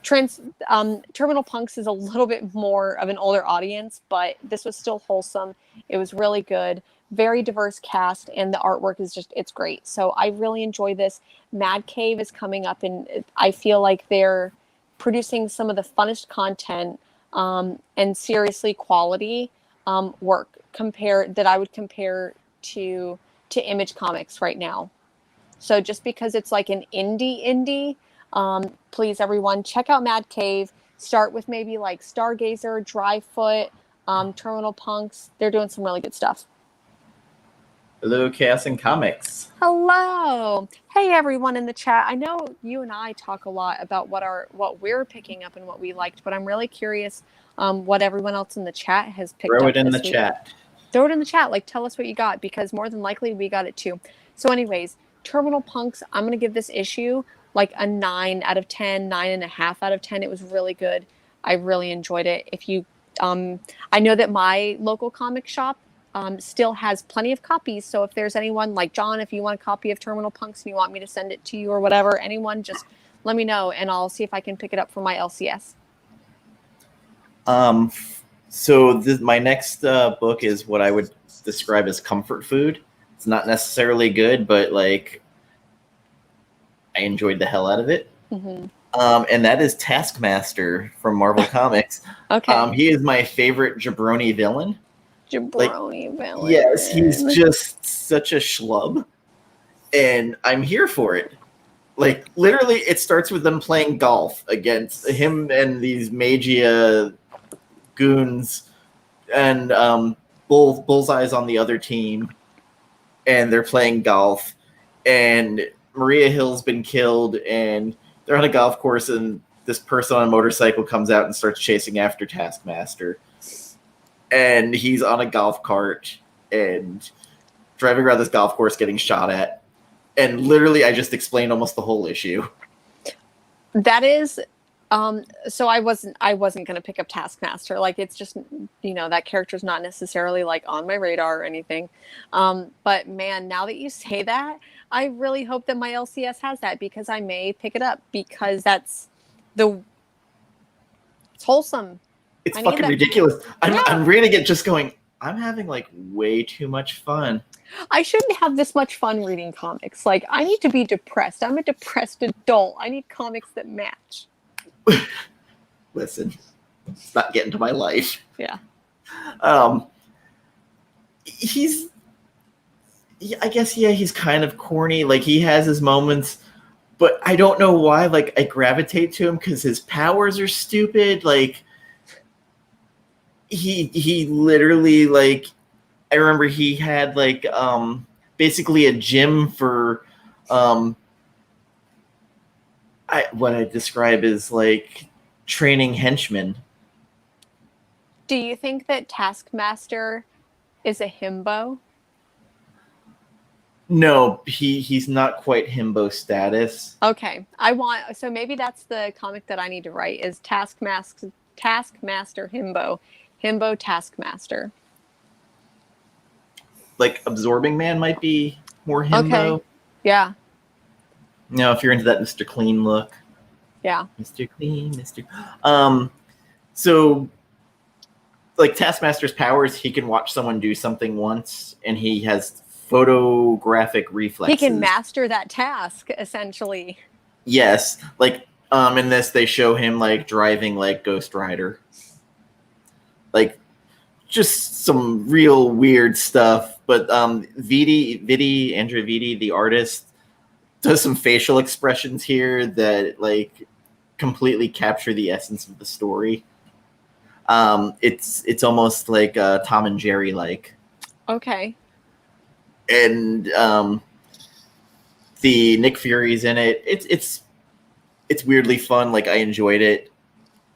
Terminal Punks is a little bit more of an older audience, but this was still wholesome. It was really good. Very diverse cast, and the artwork is it's great. So I really enjoy this. Mad Cave is coming up, and I feel like they're producing some of the funnest content and seriously quality work that I would compare to Image Comics right now. So just because it's like an indie, please everyone check out Mad Cave. Start with maybe like Stargazer, Dryfoot, Terminal Punks. They're doing some really good stuff. Hello, Chaos and Comics. Hello. Hey, everyone in the chat. I know you and I talk a lot about what we're picking up and what we liked, but I'm really curious what everyone else in the chat has picked up. Throw it in the chat. Throw it in the chat. Like, tell us what you got, because more than likely we got it too. So anyways, Terminal Punks, I'm going to give this issue like a 9 out of 10, 9.5 out of 10. It was really good. I really enjoyed it. If you, I know that my local comic shop still has plenty of copies. So if there's anyone like John, if you want a copy of Terminal Punks and you want me to send it to you or whatever, anyone, just let me know and I'll see if I can pick it up for my LCS. So my next book is what I would describe as comfort food. It's not necessarily good, but like I enjoyed the hell out of it. Mm-hmm. And that is Taskmaster from Marvel Comics. Okay. He is my favorite jabroni villain. Villain. Yes, he's just such a schlub, and I'm here for it. Like literally, it starts with them playing golf against him and these Magia goons, and Bullseye's on the other team, and they're playing golf, and Maria Hill's been killed, and they're on a golf course, and this person on a motorcycle comes out and starts chasing after Taskmaster. And he's on a golf cart and driving around this golf course getting shot at. And literally, I just explained almost the whole issue. That is, so I wasn't going to pick up Taskmaster. Like, it's just, that character's not necessarily like on my radar or anything. But man, now that you say that, I really hope that my LCS has that, because I may pick it up, because it's wholesome. It's fucking ridiculous. I'm reading it just going, I'm having like way too much fun. I shouldn't have this much fun reading comics. Like, I need to be depressed. I'm a depressed adult. I need comics that match. Listen, it's not getting to my life. Yeah. I guess, he's kind of corny. Like, he has his moments, but I don't know why. Like, I gravitate to him because his powers are stupid. Like, he literally, like, I remember he had like basically a gym for what I describe as like training henchmen. Do you think that Taskmaster is a himbo? No, he's not quite himbo status. Okay. So maybe that's the comic that I need to write, is Taskmaster Taskmaster Himbo. Himbo Taskmaster. Like Absorbing Man might be more himbo. Okay. Yeah. You know, if you're into that Mr. Clean look. Yeah. Mr. Clean, Mr. So like Taskmaster's powers, he can watch someone do something once and he has photographic reflexes. He can master that task, essentially. Yes. Like in this they show him like driving like Ghost Rider. Like just some real weird stuff. But Andrea Vidi, the artist, does some facial expressions here that like completely capture the essence of the story. It's almost like Tom and Jerry like. Okay. And the Nick Fury's in it. It's weirdly fun. Like I enjoyed it.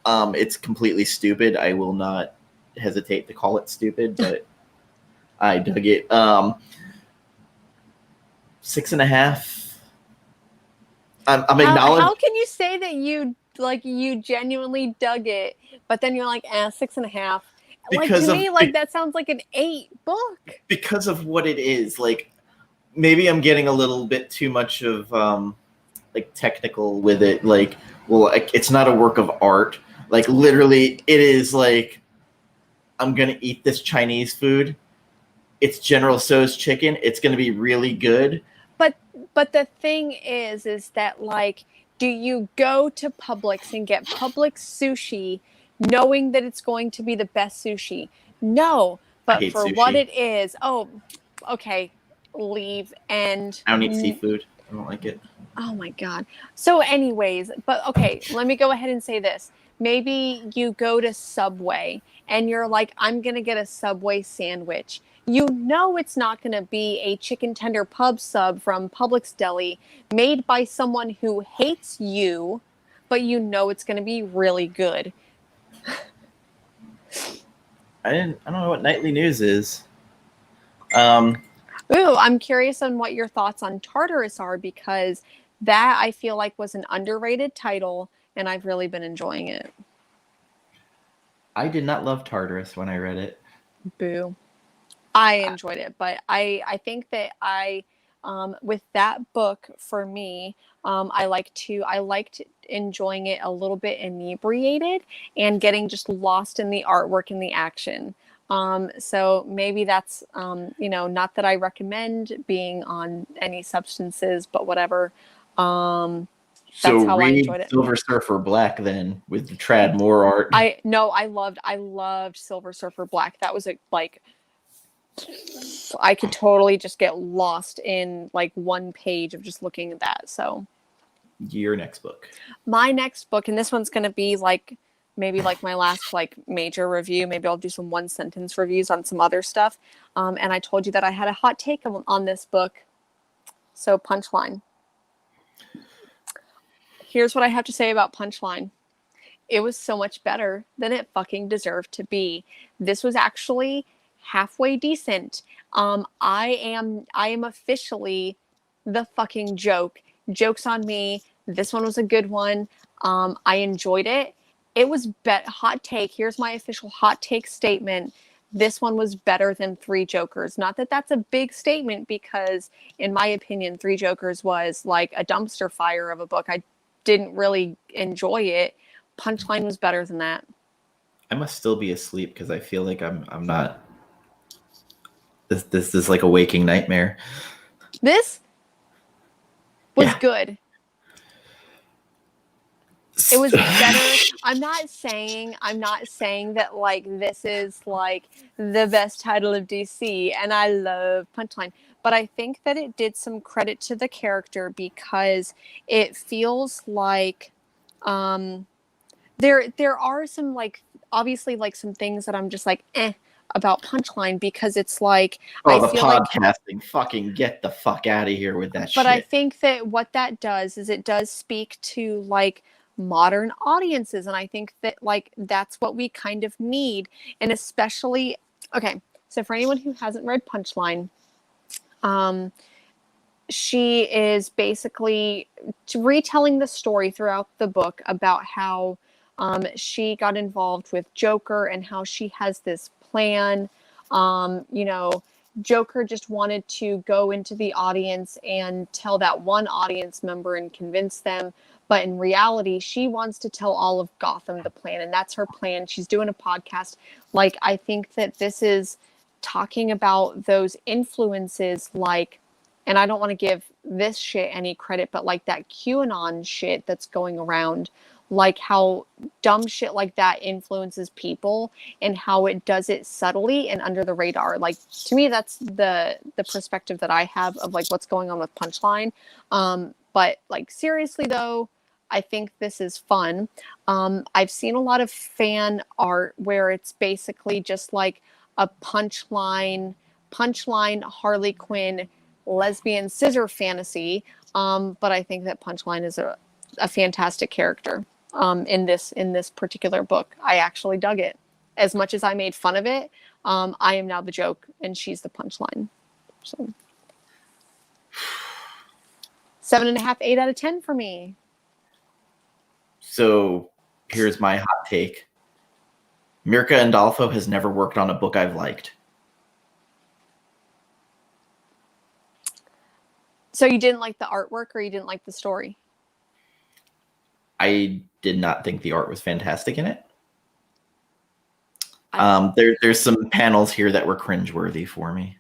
It's completely stupid. I will not hesitate to call it stupid, but I dug it. 6.5. I'm acknowledging. How can you say that you genuinely dug it, but then you're like, 6.5? Because like to me, like that sounds like an 8 book. Because of what it is. Like maybe I'm getting a little bit too much of like technical with it. Like, well, like, it's not a work of art. Like literally, it is like I'm gonna eat this Chinese food. It's General Tso's chicken. It's gonna be really good. But the thing is that like, do you go to Publix and get Publix sushi knowing that it's going to be the best sushi? No. But for sushi. What it is, okay, leave. And I don't eat seafood. I don't like it. Oh my God. So anyways, but okay, let me go ahead and say this. Maybe you go to Subway and you're like, I'm going to get a Subway sandwich. You know it's not going to be a chicken tender pub sub from Publix Deli made by someone who hates you, but you know it's going to be really good. I don't know what Nightly News is. Ooh, I'm curious on what your thoughts on Tartarus are, because that I feel like was an underrated title and I've really been enjoying it. I did not love Tartarus when I read it. Boo. I enjoyed it, but I think that with that book for me, I liked enjoying it a little bit inebriated and getting just lost in the artwork and the action. So maybe that's, not that I recommend being on any substances, but whatever. That's how I enjoyed it. Silver Surfer Black then with the Trad Moore art. I loved Silver Surfer Black. That was I could totally just get lost in like one page of just looking at that. So your next book. My next book, and this one's going to be like maybe like my last like major review. Maybe I'll do some 1-sentence reviews on some other stuff. And I told you that I had a hot take on this book. So Punchline. Here's what I have to say about Punchline. It was so much better than it fucking deserved to be. This was actually halfway decent. I am officially the fucking joke. Joke's on me. This one was a good one. I enjoyed it. It was hot take. Here's my official hot take statement. This one was better than Three Jokers. Not that that's a big statement, because in my opinion, Three Jokers was like a dumpster fire of a book. I didn't really enjoy it. Punchline was better than that. I must still be asleep because I feel like I'm not. This is like a waking nightmare. This was good. It was better. I'm not saying that like this is like the best title of DC, and I love Punchline, but I think that it did some credit to the character, because it feels like there are some like obviously like some things that I'm just like about Punchline, because it's like the podcasting, fucking get the fuck out of here with that shit. But I think that what that does is it does speak to like modern audiences, and I think that like that's what we kind of need. And especially, okay, so for anyone who hasn't read Punchline, she is basically retelling the story throughout the book about how she got involved with Joker and how she has this plan. You know, Joker just wanted to go into the audience and tell that one audience member and convince them. But in reality, she wants to tell all of Gotham the plan, and that's her plan. She's doing a podcast. Like, I think that this is talking about those influences, like, and I don't want to give this shit any credit, but like that QAnon shit that's going around, like how dumb shit like that influences people and how it does it subtly and under the radar. Like, to me, that's the perspective that I have of like what's going on with Punchline. But like, seriously though, I think this is fun. I've seen a lot of fan art where it's basically just like a punchline Harley Quinn lesbian scissor fantasy. But I think that Punchline is a fantastic character in this particular book. I actually dug it. As much as I made fun of it, I am now the joke and she's the punchline. So 7.5, 8 out of 10 for me. So here's my hot take. Mirka Andolfo has never worked on a book I've liked. So you didn't like the artwork or you didn't like the story? I did not think the art was fantastic in it. There's some panels here that were cringeworthy for me.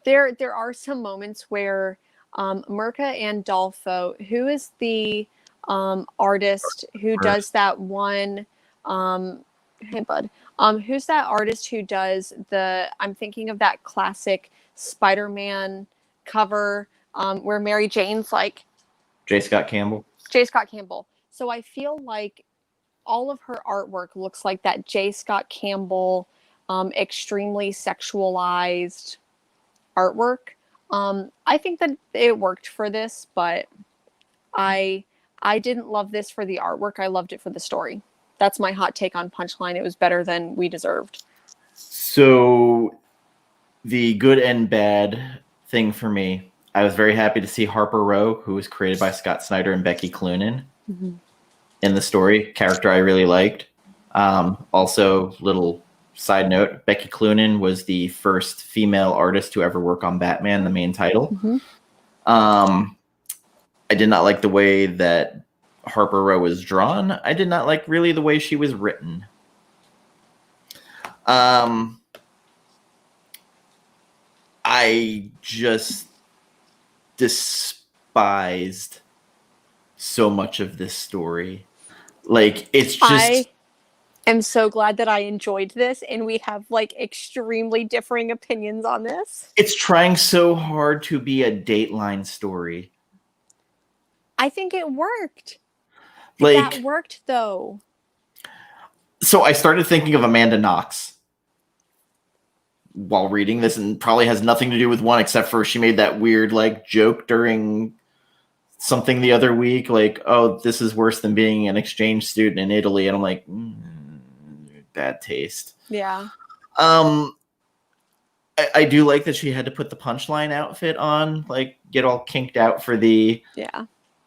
There are some moments where Mirka Andolfo, who is the artist who does that one, hey bud, who's that artist who does I'm thinking of that classic Spider-Man cover where Mary Jane's like J. Scott Campbell. So I feel like all of her artwork looks like that J. Scott Campbell extremely sexualized artwork. I think that it worked for this, but I didn't love this for the artwork. I loved it for the story. That's my hot take on Punchline. It was better than we deserved. So the good and bad thing for me, I was very happy to see Harper Row, who was created by Scott Snyder and Becky Cloonan, in the story. Character I really liked. Also, little side note, Becky Cloonan was the first female artist to ever work on Batman, the main title. I did not like the way that Harper Row was drawn. I did not like really the way she was written. I just despised so much of this story. Like, it's just... I am so glad that I enjoyed this and we have like extremely differing opinions on this. It's trying so hard to be a Dateline story. I think it worked. Like, that worked though. So I started thinking of Amanda Knox while reading this, and probably has nothing to do with one except for she made that weird like joke during something the other week, like, oh, this is worse than being an exchange student in Italy. And I'm like, bad taste. Yeah. I do like that she had to put the Punchline outfit on, like get all kinked out for the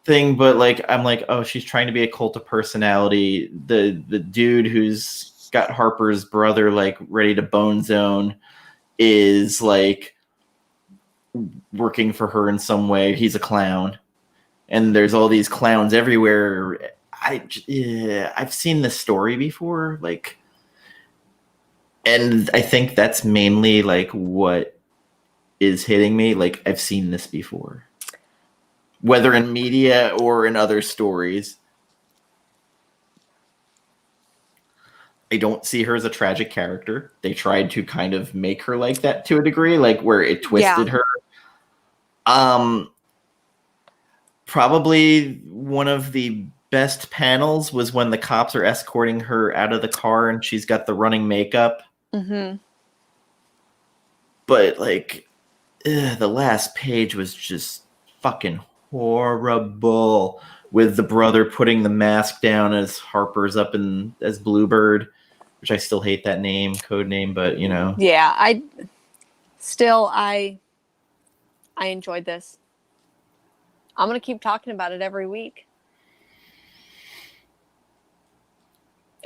thing, but like I'm like, oh, she's trying to be a cult of personality. The dude who's got Harper's brother like ready to bone zone is like working for her in some way. He's a clown, and there's all these clowns everywhere. I've seen this story before, like, and I think that's mainly like what is hitting me. Like, I've seen this before, whether in media or in other stories. I don't see her as a tragic character. They tried to kind of make her like that to a degree, like where it twisted her. Probably one of the best panels was when the cops are escorting her out of the car and she's got the running makeup. But like, the last page was just fucking horrible, with the brother putting the mask down as Harper's up in as Bluebird, which I still hate that name, code name, but you know. Yeah, I enjoyed this. I'm going to keep talking about it every week.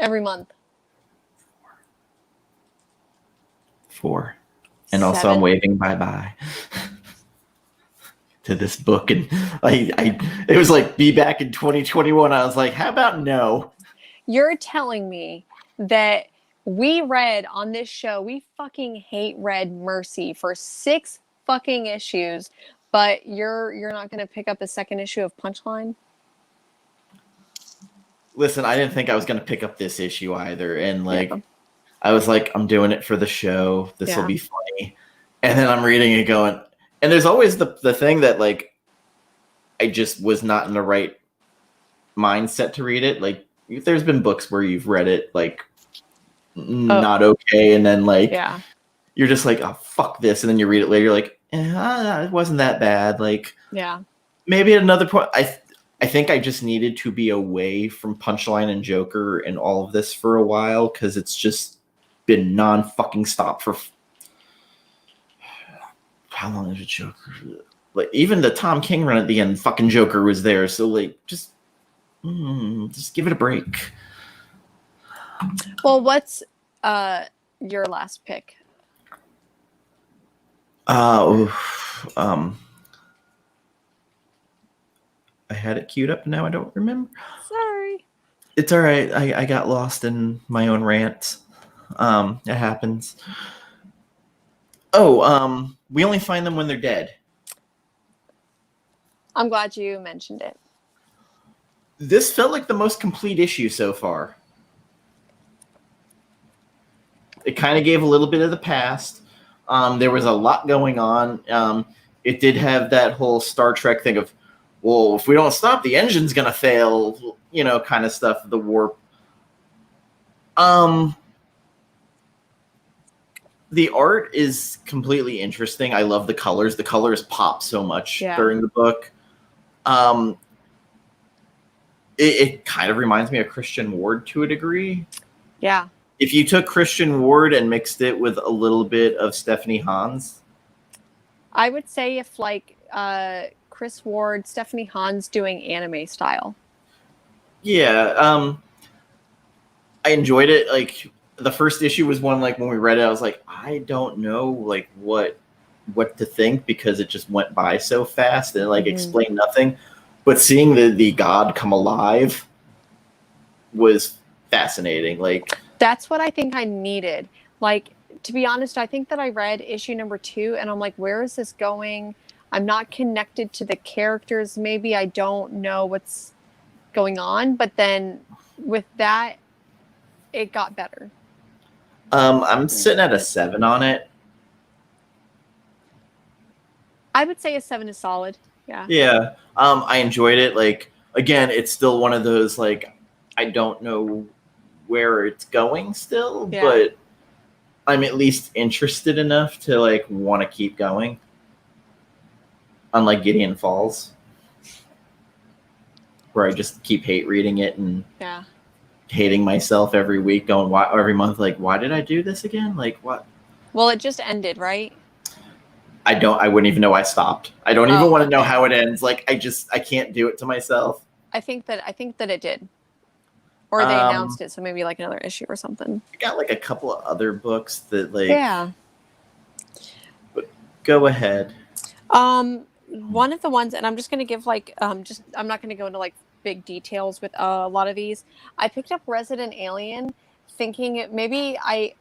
Every month. 4. And also 7. I'm waving bye-bye to this book. And it was like, be back in 2021. I was like, how about no? You're telling me that we read on this show, we fucking hate Read Mercy for 6 fucking issues, but you're not going to pick up a second issue of Punchline? Listen, I didn't think I was going to pick up this issue either. And I was like, I'm doing it for the show. This will be funny. And then I'm reading it going, and there's always the thing that like, I just was not in the right mindset to read it. Like, there's been books where you've read it like not okay, and then like you're just like, oh fuck this, and then you read it later, you're like, it wasn't that bad. Like, maybe at another point, I think I just needed to be away from Punchline and Joker and all of this for a while, because it's just been non-fucking stop for how long is it Joker? Like, even the Tom King run at the end, fucking Joker was there. So like, just give it a break. Well, what's your last pick? I had it queued up and now I don't remember. Sorry. It's all right. I got lost in my own rant. It happens. We only find them when they're dead. I'm glad you mentioned it. This felt like the most complete issue so far. It kind of gave a little bit of the past. There was a lot going on. It did have that whole Star Trek thing of, well, if we don't stop, the engine's going to fail, kind of stuff, the warp. The art is completely interesting. I love the colors. The colors pop so much during the book. It kind of reminds me of Christian Ward to a degree. Yeah. If you took Christian Ward and mixed it with a little bit of Stephanie Hans. I would say if like Chris Ward, Stephanie Hans doing anime style. Yeah. I enjoyed it. Like, the first issue was one, like, when we read it, I was like, I don't know, like, what to think, because it just went by so fast and like explained nothing. But seeing the god come alive was fascinating. Like, that's what I think I needed. Like, to be honest, I think that I read issue number 2 and I'm like, where is this going? I'm not connected to the characters. Maybe I don't know what's going on. But then with that, it got better. I'm sitting at a 7 on it. I would say a 7 is solid. Yeah. Yeah. I enjoyed it. Like, again, it's still one of those, like, I don't know where it's going still, but I'm at least interested enough to like want to keep going. Unlike Gideon Falls, where I just keep hate reading it and hating myself every week, going, why, every month, like, why did I do this again? Like, what? Well, it just ended, right? I wouldn't even know I stopped. I don't even want to know how it ends. Like, I can't do it to myself. I think that it did. Or they announced it, so maybe like another issue or something. I got like a couple of other books that like. Yeah. But go ahead. One of the ones, and I'm just gonna give like I'm not gonna go into like big details with a lot of these. I picked up Resident Alien, thinking maybe I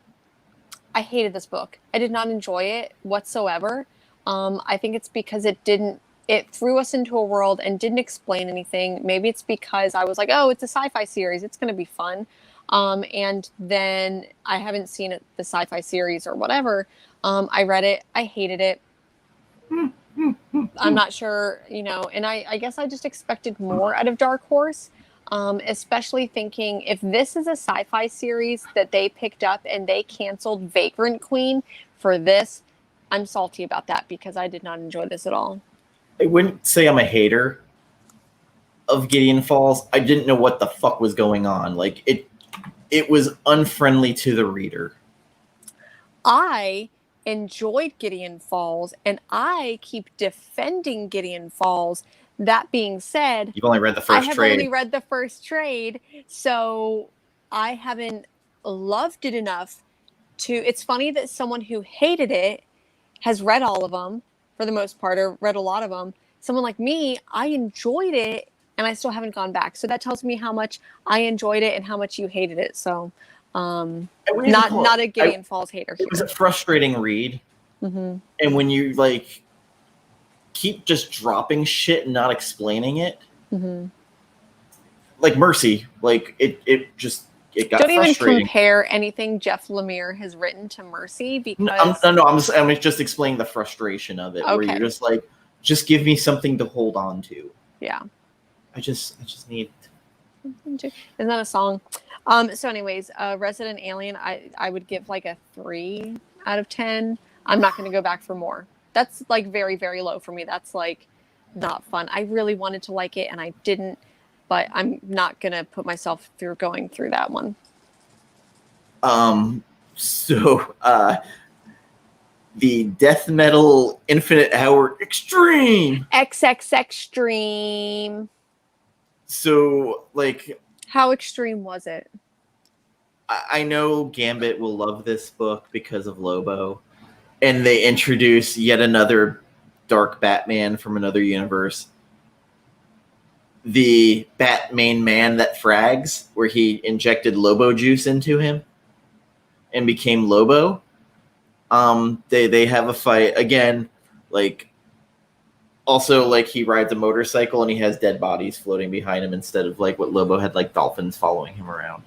hated this book. I did not enjoy it whatsoever. I think it's because it threw us into a world and didn't explain anything. Maybe it's because I was like, oh, it's a sci-fi series, it's going to be fun. And then I haven't seen the sci-fi series or whatever. I read it. I hated it. I'm not sure, and I guess I just expected more out of Dark Horse, especially thinking if this is a sci-fi series that they picked up and they canceled Vagrant Queen for this, I'm salty about that because I did not enjoy this at all. I wouldn't say I'm a hater of Gideon Falls. I didn't know what the fuck was going on. Like, it was unfriendly to the reader. I enjoyed Gideon Falls, and I keep defending Gideon Falls. That being said, you've only read the first trade. I have only read the first trade, so I haven't loved it enough to. It's funny that someone who hated it has read all of them for the most part, or read a lot of them. Someone like me, I enjoyed it, and I still haven't gone back. So that tells me how much I enjoyed it and how much you hated it. So, not a Gideon Falls hater here. It was a frustrating read, and when you like keep just dropping shit and not explaining it, like Mercy, like it got Don't even frustrating. compare anything Jeff Lemire has written to Mercy, because I'm just explaining the frustration of it, where you're just like, just give me something to hold on to. Yeah. I just need. Isn't that a song? So anyways, Resident Alien, I would give like a 3 out of 10. I'm not going to go back for more. That's like very, very low for me. That's like not fun. I really wanted to like it and I didn't, but I'm not going to put myself through going through that one. So the death metal infinite hour extreme. XX extreme. So like, how extreme was it? I know Gambit will love this book because of Lobo, and they introduce yet another dark Batman from another universe. The Batman man that frags, where he injected Lobo juice into him and became Lobo. They have a fight again, like, also like he rides a motorcycle and he has dead bodies floating behind him instead of like what Lobo had, like dolphins following him around.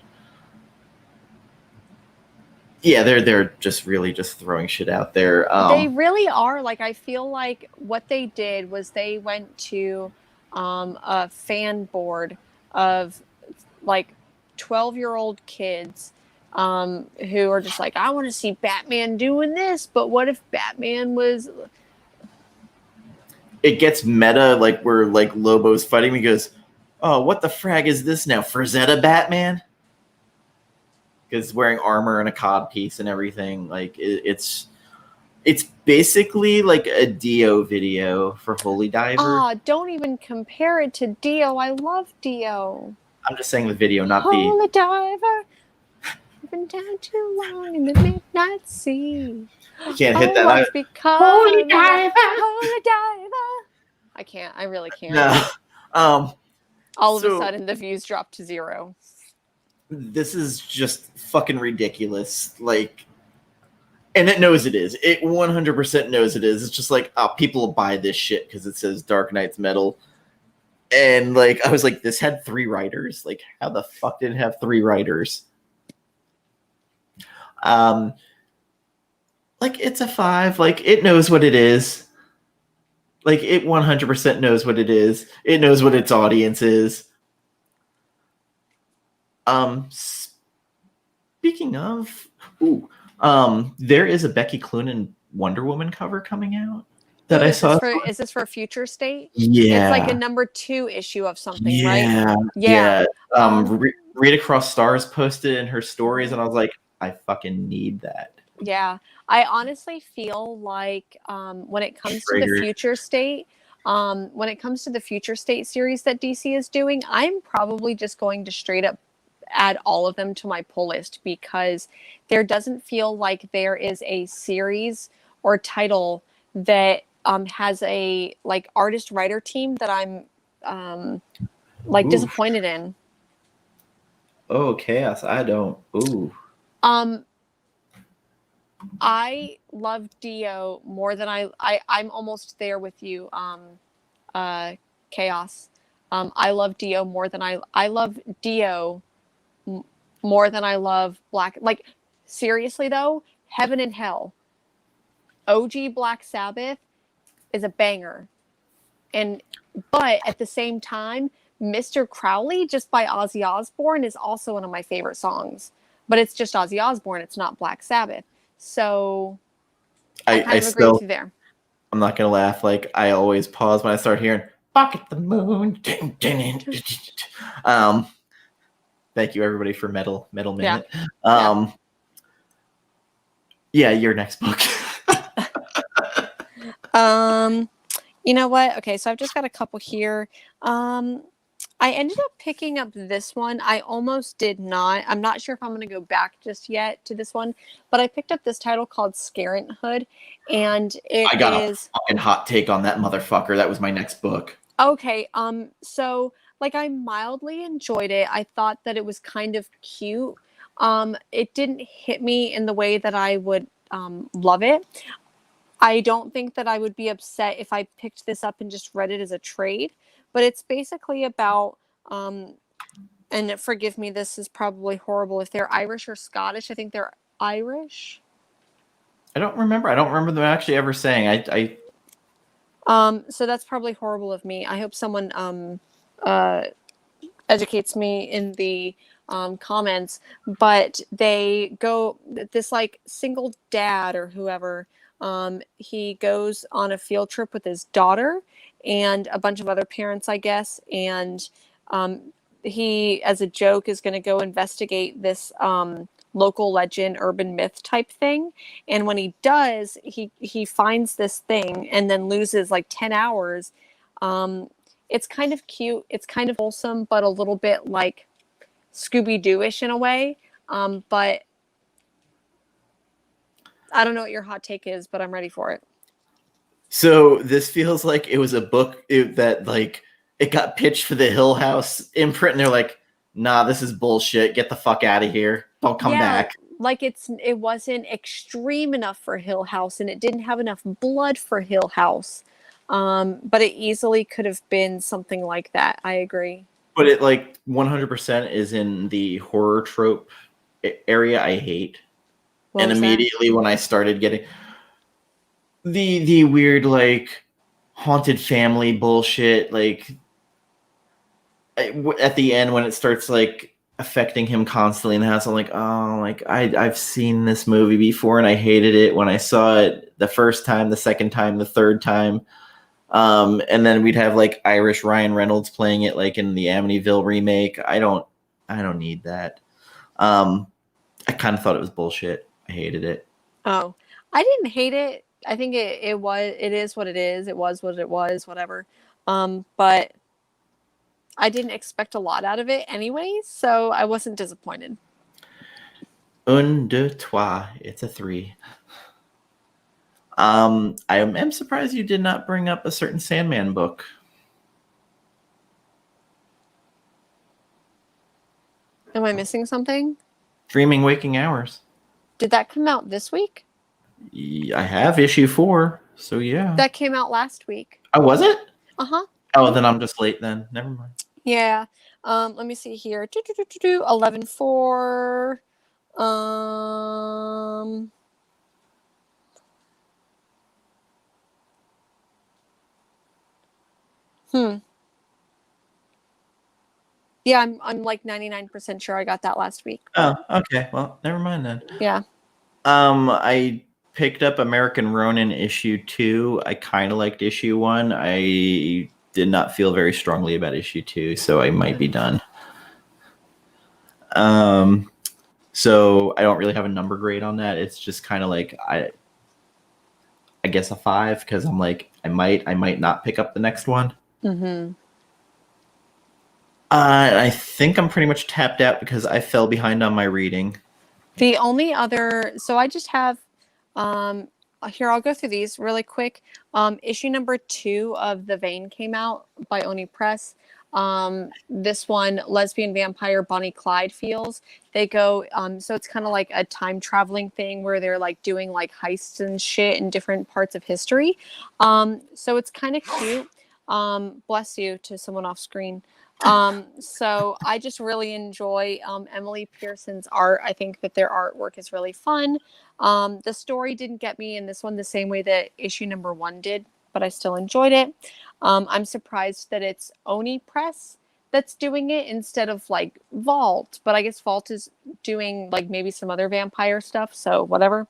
Yeah, they're just really just throwing shit out there. They really are. Like, I feel like what they did was they went to a fan board of like 12-year-old kids who are just like, I want to see Batman doing this, but what if Batman was... It gets meta, like where like Lobo's fighting. He goes, "Oh, what the frag is this now? Frazetta Batman?" Because wearing armor and a cod piece and everything, like it's basically like a Dio video for Holy Diver. Ah, don't even compare it to Dio. I love Dio. I'm just saying the video, not Holy Diver. Been down too long in the midnight sea. You can't hit that. Holy Diver. Holy Diver. I can't. I really can't. No. All of a sudden, the views drop to 0. This is just fucking ridiculous. Like, and it knows it is. It 100% knows it is. It's just like, oh, people will buy this shit because it says Dark Knight's Metal. And like, I was like, this had 3 writers. Like, how the fuck did it have 3 writers? Like, it's a 5. Like, it knows what it is. Like, it 100% knows what it is. It knows what its audience is. Speaking of, there is a Becky Cloonan Wonder Woman cover coming out that I saw. Is this for a future state? Yeah. It's like a number 2 issue of something, right? Yeah. Read Across Stars posted in her stories, and I was like, I fucking need that. Yeah. I honestly feel like when it comes to the future state, series that DC is doing, I'm probably just going to straight up add all of them to my pull list, because there doesn't feel like there is a series or title that has a like artist writer team that I'm like disappointed in. Oh, Chaos. I don't. Ooh. I love Dio more than I'm almost there with you, Chaos. I love Dio more than I love Dio more than I love Black. Like, seriously though, Heaven and Hell, OG Black Sabbath is a banger. But at the same time, Mr. Crowley, just by Ozzy Osbourne, is also one of my favorite songs. But it's just Ozzy Osbourne, it's not Black Sabbath. So I kind of agree with you there. I'm not gonna laugh. Like, I always pause when I start hearing "Pocket the Moon." Thank you everybody for Metal Minute. Yeah, your next book. You know what? Okay, so I've just got a couple here. I I ended up picking up this one. I almost did not. I'm not sure if I'm going to go back just yet to this one, but I picked up this title called Scarenthood, and it I got is a fucking hot take on that motherfucker. That was my next book. okay. So like I mildly enjoyed it. I thought that it was kind of cute. It didn't hit me in the way that I would love it. I don't think that I would be upset if I picked this up and just read it as a trade, but it's basically about, and forgive me, this is probably horrible if they're Irish or Scottish. I think they're Irish. I don't remember. I don't remember them actually ever saying. So that's probably horrible of me. I hope someone educates me in the comments. But they go, this like single dad or whoever, he goes on a field trip with his daughter and a bunch of other parents, I guess. And he, as a joke, is going to go investigate this local legend, urban myth type thing. And when he does, he finds this thing and then loses like 10 hours. It's kind of cute. It's kind of wholesome, but a little bit like Scooby-Doo-ish in a way. But I don't know what your hot take is, but I'm ready for it. So this feels like it was a book that like it got pitched for the Hill House imprint, and they're like, "Nah, this is bullshit. Get the fuck out of here. Don't come back." Like it wasn't extreme enough for Hill House, and it didn't have enough blood for Hill House. But it easily could have been something like that. I agree. But it like 100% is in the horror trope area I hate. And immediately when I started getting the weird like haunted family bullshit, like at the end when it starts like affecting him constantly in the house, I'm like, oh, like I've seen this movie before and I hated it when I saw it the first time, the second time, the third time. And then we'd have like Irish Ryan Reynolds playing it like in the Amityville remake. I don't need that. I kind of thought it was bullshit. I hated it. Oh, I didn't hate it. I think it is what it is. It was what it was, whatever. But I didn't expect a lot out of it anyways, so I wasn't disappointed. Un, deux, trois. It's a 3. I am surprised you did not bring up a certain Sandman book. Am I missing something? Dreaming Waking Hours. Did that come out this week? I have issue 4, so yeah. That came out last week. Oh, was it? Uh-huh. Oh, then I'm just late then. Never mind. Yeah. Let me see here. 11/4. Yeah, I'm like 99% sure I got that last week. Oh, okay. Well, never mind then. Yeah. I picked up American Ronin issue 2. I kind of liked issue 1. I did not feel very strongly about issue 2, so I might be done. So I don't really have a number grade on that. It's just kind of like I guess a 5 because I'm like I might not pick up the next one. Mm-hmm. I think I'm pretty much tapped out because I fell behind on my reading. The only other, so I just have, here, I'll go through these really quick. Issue number 2 of The Vein came out by Oni Press. This one, lesbian vampire Bonnie Clyde feels. They go, so it's kind of like a time traveling thing where they're like doing like heists and shit in different parts of history. So it's kind of cute. Bless you to someone off screen. So I just really enjoy Emily Pearson's art. I think that their artwork is really fun. The story didn't get me in this one the same way that issue number 1 did, but I still enjoyed it. I'm surprised that it's Oni Press that's doing it instead of like Vault, but I guess Vault is doing like maybe some other vampire stuff, so whatever.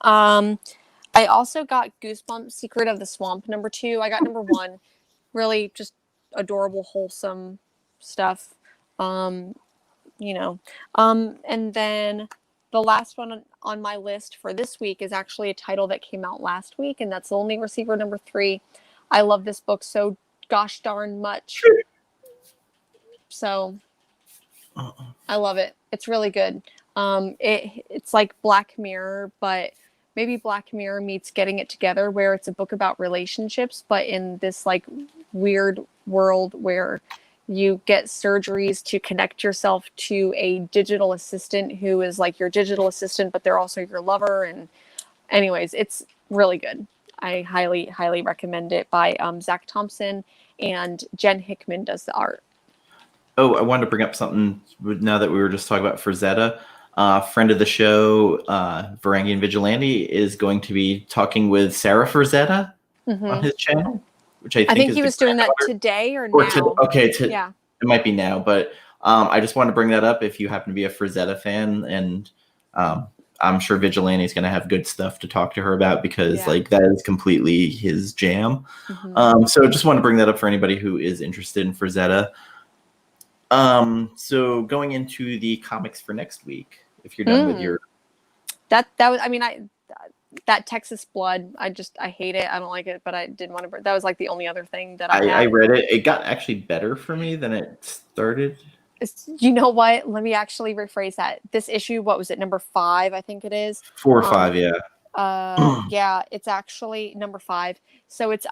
I also got Goosebumps Secret of the Swamp number 2. I got number 1. Really just adorable, wholesome stuff. And then the last one on my list for this week is actually a title that came out last week, and that's Lonely Receiver number 3. I love this book so gosh darn much. So I love it. It's really good. It's like Black Mirror, but maybe Black Mirror meets Getting It Together, where it's a book about relationships, but in this like weird world where you get surgeries to connect yourself to a digital assistant who is like your digital assistant, but they're also your lover. And anyways, it's really good. I highly, highly recommend it, by Zach Thompson, and Jen Hickman does the art. Oh, I wanted to bring up something now that we were just talking about Frazetta. Friend of the show, Varangian Vigilante, is going to be talking with Sarah Frazetta on his channel, which I think he was doing that today or now. Yeah, it might be now, but I just wanted to bring that up if you happen to be a Frazetta fan, and I'm sure Vigilante is going to have good stuff to talk to her about, because like that is completely his jam. So just want to bring that up for anybody who is interested in Frazetta. So going into the comics for next week, if you're done with your that was, I mean, that Texas Blood, I hate it. I don't like it, but I didn't want to. That was like the only other thing that I read it. It got actually better for me than it started. You know what? Let me actually rephrase that. This issue, what was it? Number 5, I think it is. 4 or 5, yeah. Yeah, it's actually number 5. So it's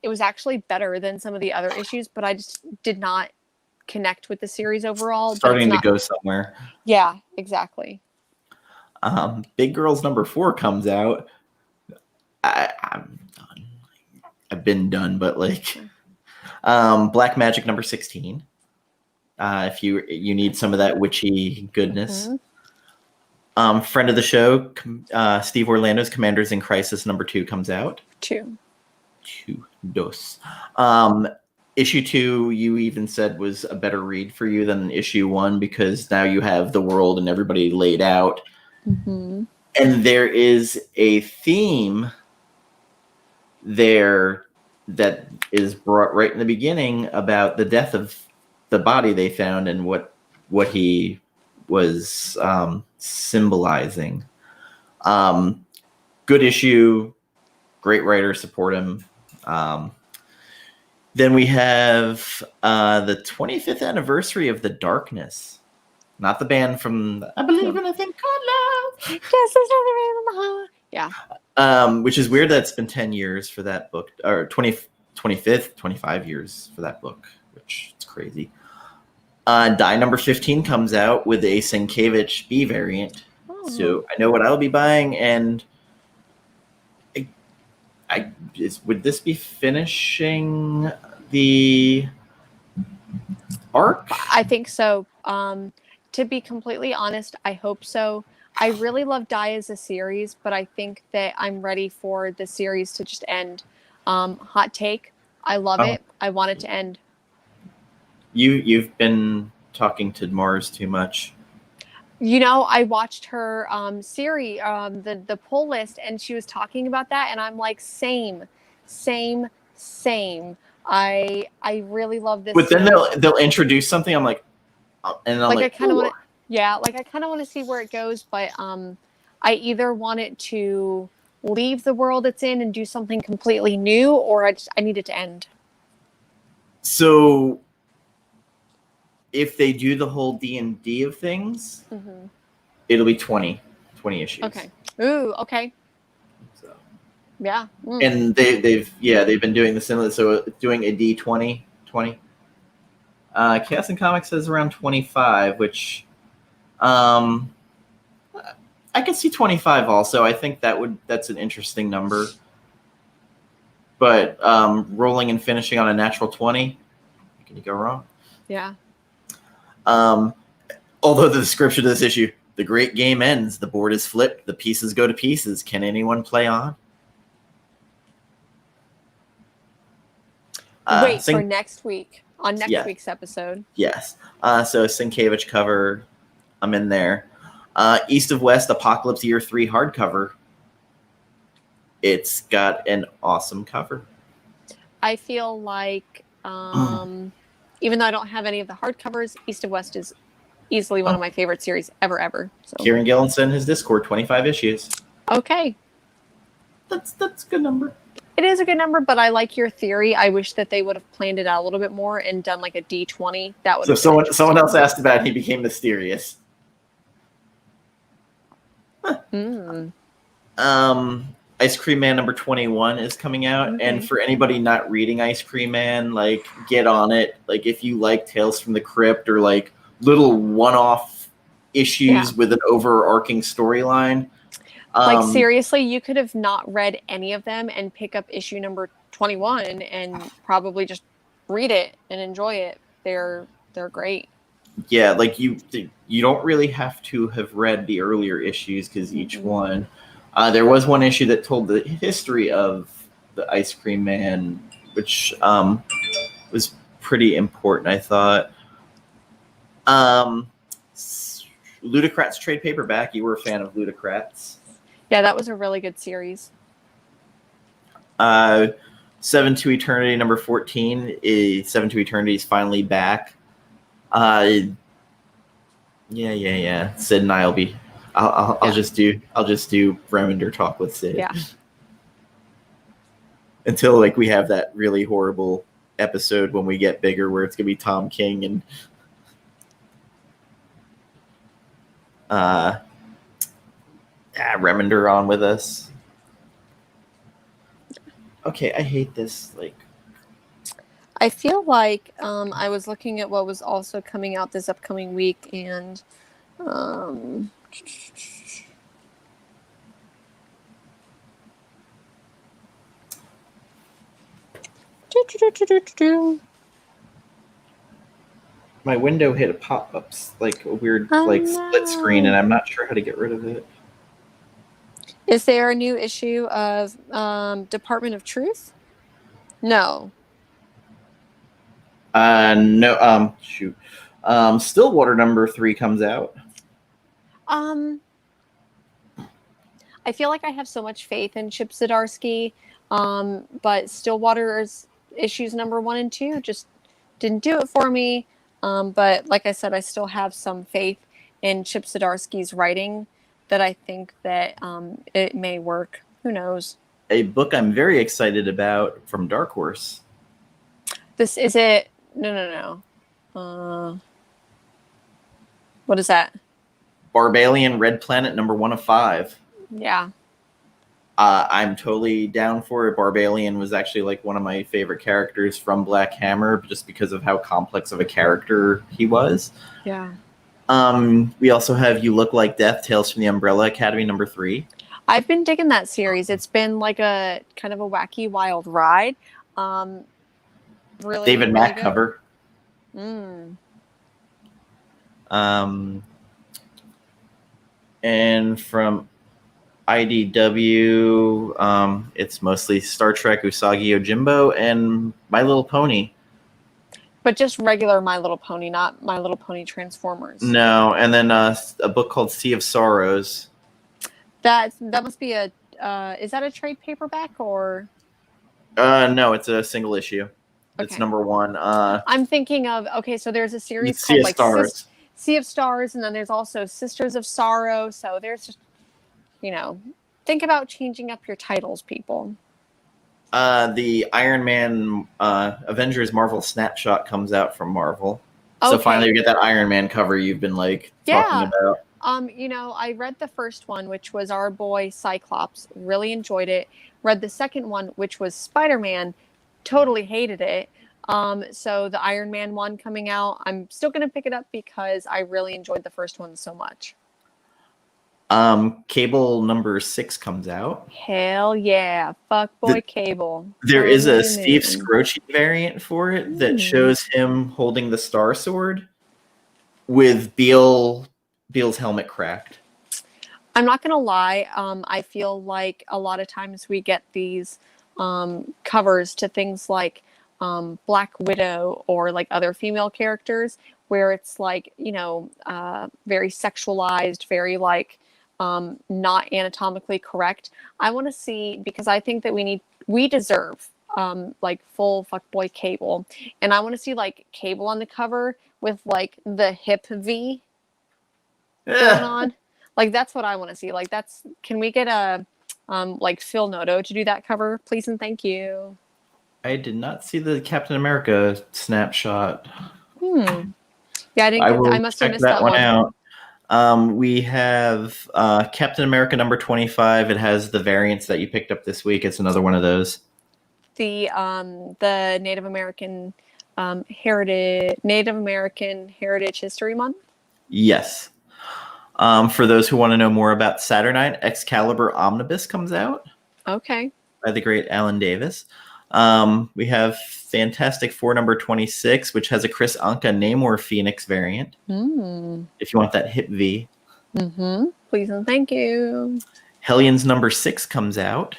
it was actually better than some of the other issues, but I just did not connect with the series overall. Starting to go somewhere. Yeah, exactly. Big Girls number 4 comes out. I'm done. I've been done, but like Black Magic number 16. If you need some of that witchy goodness. Friend of the show, Steve Orlando's Commanders in Crisis number 2 comes out. 2. Issue 2, you even said, was a better read for you than issue 1, because now you have the world and everybody laid out. And there is a theme there that is brought right in the beginning about the death of the body they found and what he was symbolizing. Good issue, great writer, support him. Then we have the 25th anniversary of The Darkness. Not the band from I Believe in a Thing Called Love. Yeah. Which is weird that it's been 10 years for that book, or 25 years for that book, which is crazy. Die number 15 comes out with a Sienkiewicz B variant. So I know what I'll be buying, and would this be finishing the arc? I think so. To be completely honest, I hope so. I really love Die as a series, but I think that I'm ready for the series to just end. Hot take. I love it. I want it to end. You've been talking to Mars too much. You know, I watched her Siri, the pull list, and she was talking about that, and I'm like, same. I really love this. But then they'll introduce something. I'm like, and I'm like I kind of want to, I kind of want to see where it goes, but I either want it to leave the world it's in and do something completely new, or I need it to end. So if they do the whole D&D of things, it'll be 20 issues. Okay. Ooh, okay. So. Yeah. And they've been doing the similar, so doing a D20. Chaos and Comics says around 25, which I could see 25 also. I think that's an interesting number. But rolling and finishing on a natural 20, can you go wrong? Yeah. Although the description of this issue, the great game ends, the board is flipped, the pieces go to pieces. Can anyone play on? Wait for next week, on next week's episode. Yes. So Sienkiewicz cover, I'm in there. East of West Apocalypse Year 3 hardcover. It's got an awesome cover. I feel like, even though I don't have any of the hardcovers, East of West is easily one of my favorite series ever. So. Kieran Gillen sent his Discord, 25 issues. Okay. That's a good number. It is a good number, but I like your theory. I wish that they would have planned it out a little bit more and done like a D20. That would. So someone else asked about it, he became mysterious. Ice Cream Man number 21 is coming out, and for anybody not reading Ice Cream Man, like, get on it. Like, if you like Tales from the Crypt or like little one-off issues with an overarching storyline, like, seriously, you could have not read any of them and pick up issue number 21 and probably just read it and enjoy it. They're great. Yeah, like you don't really have to have read the earlier issues because each one. There was one issue that told the history of the Ice Cream Man, which was pretty important, I thought. Ludocrats trade paperback. You were a fan of Ludocrats. Yeah, that was a really good series. 7 to Eternity number 14 is 7 to Eternity is finally back. Yeah. Sid and I'll be. I'll just do Remender talk with Sid. Yeah. Until like we have that really horrible episode when we get bigger, where it's gonna be Tom King and Remender on with us. Okay, I hate this. Like, I feel like I was looking at what was also coming out this upcoming week, and my window hit a pop-up, like a weird split screen, and I'm not sure how to get rid of it. Is there a new issue of Department of Truth? No. No. Shoot. Stillwater number 3 comes out. I feel like I have so much faith in Chip Zdarsky, but Stillwater's issues number 1 and 2 just didn't do it for me. But like I said, I still have some faith in Chip Zdarsky's writing that I think that it may work. Who knows? A book I'm very excited about from Dark Horse. This is it. No. What is that? Barbalian Red Planet number 1 of 5. Yeah. I'm totally down for it. Barbalian was actually like one of my favorite characters from Black Hammer, just because of how complex of a character he was. Yeah. We also have You Look Like Death, Tales from the Umbrella Academy number 3. I've been digging that series. It's been like a kind of a wacky, wild ride. Really, David really Mack good. cover. And from IDW, it's mostly Star Trek, Usagi Yojimbo, and My Little Pony. But just regular My Little Pony, not My Little Pony Transformers. No, and then a book called Sea of Sorrows. That must be a. Is that a trade paperback or? No, it's a single issue. Okay. It's number 1. I'm thinking of so there's a series Sea called of like Stars. Sea of Stars, and then there's also Sisters of Sorrow. So there's just, think about changing up your titles, people. The Iron Man Avengers Marvel Snapshot comes out from Marvel. So finally you get that Iron Man cover you've been talking about. I read the first one, which was our boy Cyclops. Really enjoyed it. Read the second one, which was Spider-Man. Totally hated it. So the Iron Man one coming out, I'm still going to pick it up because I really enjoyed the first one so much. Cable number 6 comes out. Hell yeah. Fuckboy Cable. There is a Steve Scroce variant for it that shows him holding the Star Sword with Beale's helmet cracked. I'm not going to lie. I feel like a lot of times we get these covers to things like Black Widow or like other female characters where it's like, very sexualized, very like not anatomically correct. I want to see, because I think that we deserve like full fuckboy Cable, and I want to see like Cable on the cover with like the hip V going on. Like that's what I want to see. Like can we get a like Phil Noto to do that cover, please and thank you. I did not see the Captain America snapshot. Yeah, I didn't. I must have missed that one out. We have Captain America number 25. It has the variants that you picked up this week. It's another one of those. The Native American Heritage History Month. Yes. For those who want to know more about Saturnine, Excalibur Omnibus comes out. Okay. By the great Alan Davis. We have Fantastic Four number 26, which has a Chris Anka Namor Phoenix variant. If you want that hip V. Please and thank you. Hellions number 6 comes out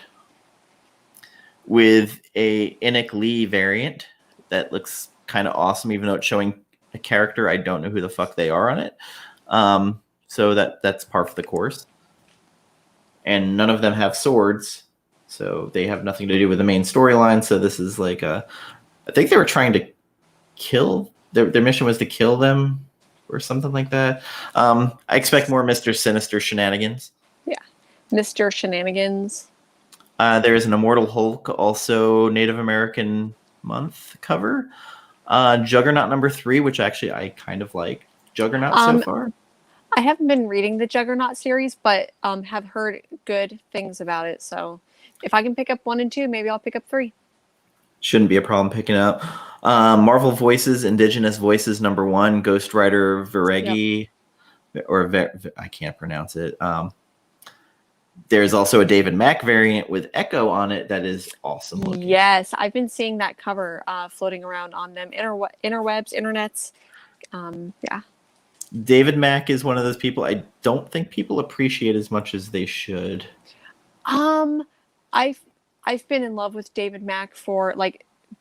with a Enoch Lee variant that looks kind of awesome, even though it's showing a character. I don't know who the fuck they are on it. So that's par for the course. And none of them have swords, so they have nothing to do with the main storyline. So this is like I think they were trying to kill, their mission was to kill them or something like that. I expect more Mr. Sinister shenanigans. Yeah, Mr. Shenanigans. There's an Immortal Hulk, also Native American month cover. Juggernaut number 3, which actually I kind of like Juggernaut so far. I haven't been reading the Juggernaut series, but have heard good things about it. So if I can pick up 1 and 2, maybe I'll pick up 3. Shouldn't be a problem picking up. Marvel Voices, Indigenous Voices number 1, Ghost Rider Viregi, or I can't pronounce it. There's also a David Mack variant with Echo on it that is awesome looking. Yes, I've been seeing that cover floating around on them interwebs, internets. Yeah. David Mack is one of those people I don't think people appreciate as much as they should. I've been in love with David Mack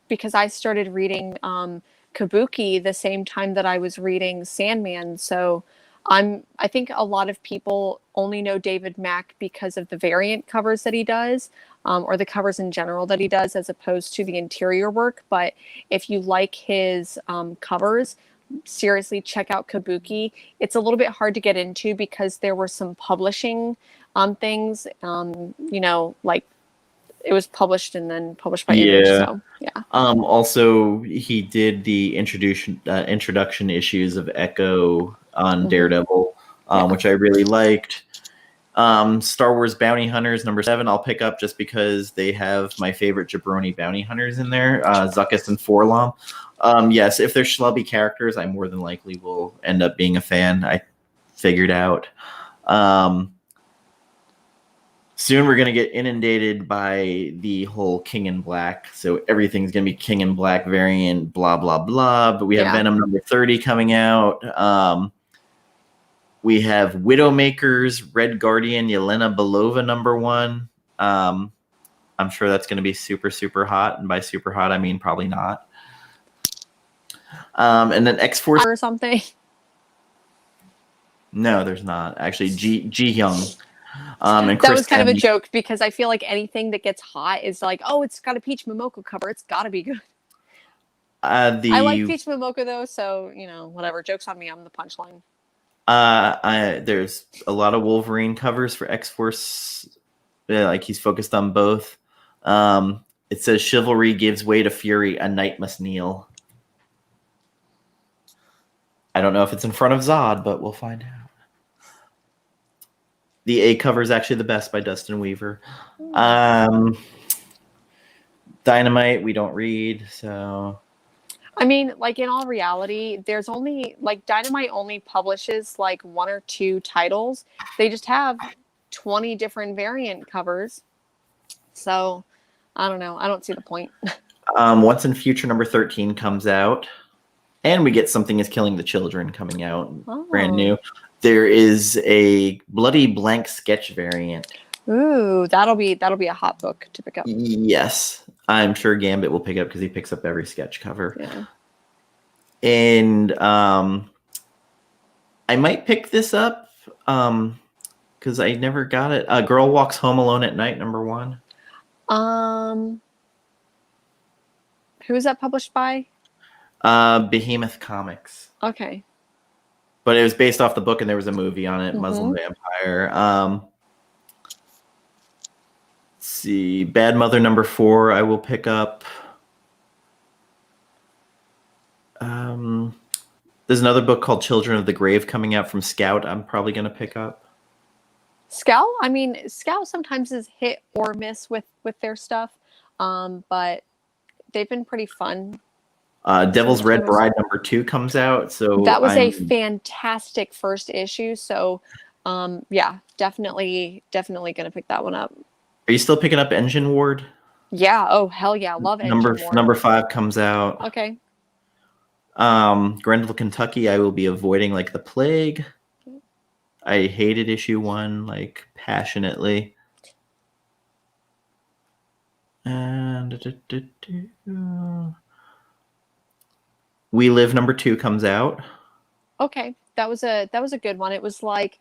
because I started reading Kabuki the same time that I was reading Sandman. So I think a lot of people only know David Mack because of the variant covers that he does, or the covers in general that he does, as opposed to the interior work. But if you like his covers, seriously check out Kabuki. It's a little bit hard to get into because there were some publishing things, like it was published and then published by Image. So yeah. Also, he did the introduction issues of Echo on Daredevil, which I really liked. Star Wars Bounty Hunters number 7 I'll pick up just because they have my favorite jabroni bounty hunters in there, Zuckuss and Forlom. Yes, if they're schlubby characters, I more than likely will end up being a fan. I figured out. Soon we're going to get inundated by the whole King in Black. So everything's going to be King in Black variant, blah, blah, blah. But we have Venom number 30 coming out. We have Widowmakers, Red Guardian, Yelena Belova number 1. I'm sure that's going to be super, super hot. And by super hot, I mean probably not. And then X-Force or something. No, there's not. Actually, Ji Hyung. And that was kind of a joke because I feel like anything that gets hot is like, oh, it's got a Peach Momoko cover. It's got to be good. I like Peach Momoko though, so whatever. Joke's on me. I'm the punchline. There's a lot of Wolverine covers for X-Force. Like he's focused on both. It says chivalry gives way to fury. A knight must kneel. I don't know if it's in front of Zod, but we'll find out. The A cover is actually the best by Dustin Weaver. Dynamite, we don't read, so. I mean, like in all reality, there's only Dynamite only publishes 1 or 2 titles. They just have 20 different variant covers. So I don't know. I don't see the point. What's in Future number 13 comes out. And we get Something is Killing the Children coming out, brand new. There is a Bloody Blank sketch variant. Ooh, that'll be a hot book to pick up. Yes, I'm sure Gambit will pick up because he picks up every sketch cover. Yeah. And I might pick this up because I never got it. Girl Walks Home Alone at Night number 1. Who is that published by? Behemoth Comics. Okay. But it was based off the book, and there was a movie on it, Muslim Vampire. see. Bad Mother number 4, I will pick up. There's another book called Children of the Grave coming out from Scout. I'm probably going to pick up. Scout? I mean, Scout sometimes is hit or miss with their stuff, but they've been pretty fun. Devil's Red Bride number 2 comes out. So that was a fantastic first issue. So, yeah, definitely going to pick that one up. Are you still picking up Engine Ward? Yeah. Oh, hell yeah. Love Engine Ward. Number 5 comes out. Okay. Grendel, Kentucky, I will be avoiding like the plague. I hated issue 1 like passionately. And We Live number 2 comes out. Okay, that was a good one. It was like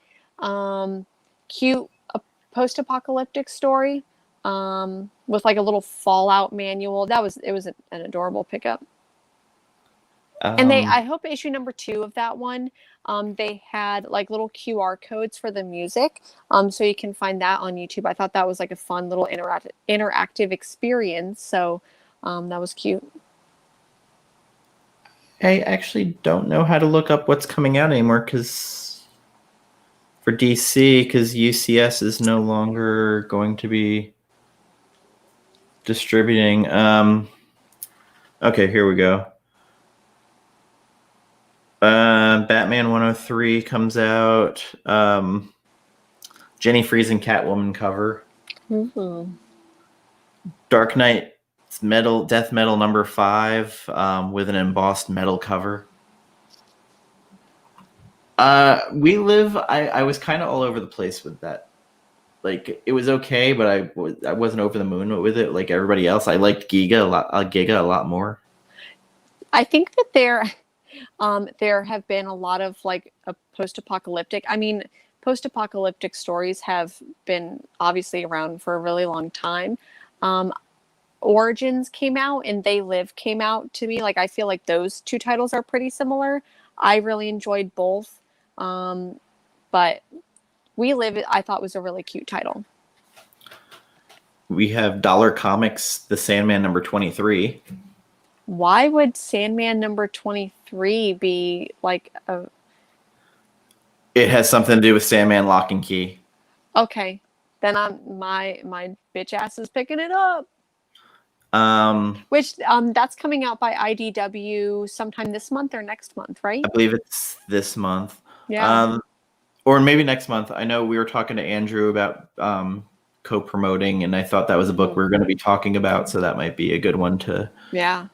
cute, a post-apocalyptic story with like a little Fallout manual. It was an adorable pickup. And I hope issue number 2 of that one, they had like little QR codes for the music, so you can find that on YouTube. I thought that was like a fun little interactive experience. So that was cute. I actually don't know how to look up what's coming out anymore because for DC, because UCS is no longer going to be distributing. Okay, here we go. Batman 103 comes out. Jenny Friesen Catwoman cover. Mm-hmm. Dark Knight Death Metal number 5 with an embossed metal cover. We Live. I was kind of all over the place with that. Like it was okay, but I wasn't over the moon with it. Like everybody else, I liked Giga a lot more. I think that there have been a lot of like a post-apocalyptic. I mean, post-apocalyptic stories have been obviously around for a really long time. Origins came out and They Live came out to me. Like I feel like those 2 titles are pretty similar. I really enjoyed both. But We Live, I thought was a really cute title. We have Dollar Comics, The Sandman number 23. Why would Sandman number 23 be like a... It has something to do with Sandman Lock and Key. Okay. Then my bitch ass is picking it up. Which that's coming out by IDW sometime this month or next month, right? I believe it's this month. Yeah. Or maybe next month. I know we were talking to Andrew about co-promoting, and I thought that was a book we were going to be talking about, so that might be a good one to... Yeah.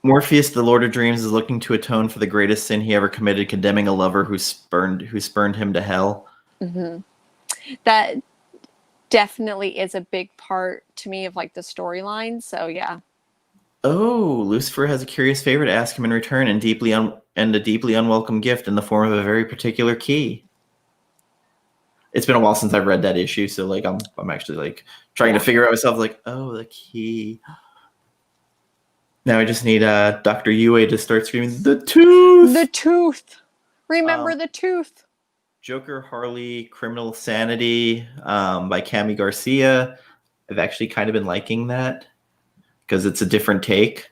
Morpheus, the Lord of Dreams, is looking to atone for the greatest sin he ever committed, condemning a lover who spurned him to hell. Mm-hmm. That definitely is a big part to me of like the storyline. So yeah. Oh, Lucifer has a curious favor to ask him in return, and a deeply unwelcome gift in the form of a very particular key. It's been a while since I've read that issue, so like I'm actually like trying to figure out myself. Like, oh, the key. Now I just need Dr. Yue to start screaming, "The tooth! The tooth! Remember the tooth!" Joker, Harley, Criminal Sanity by Cami Garcia. I've actually kind of been liking that because it's a different take.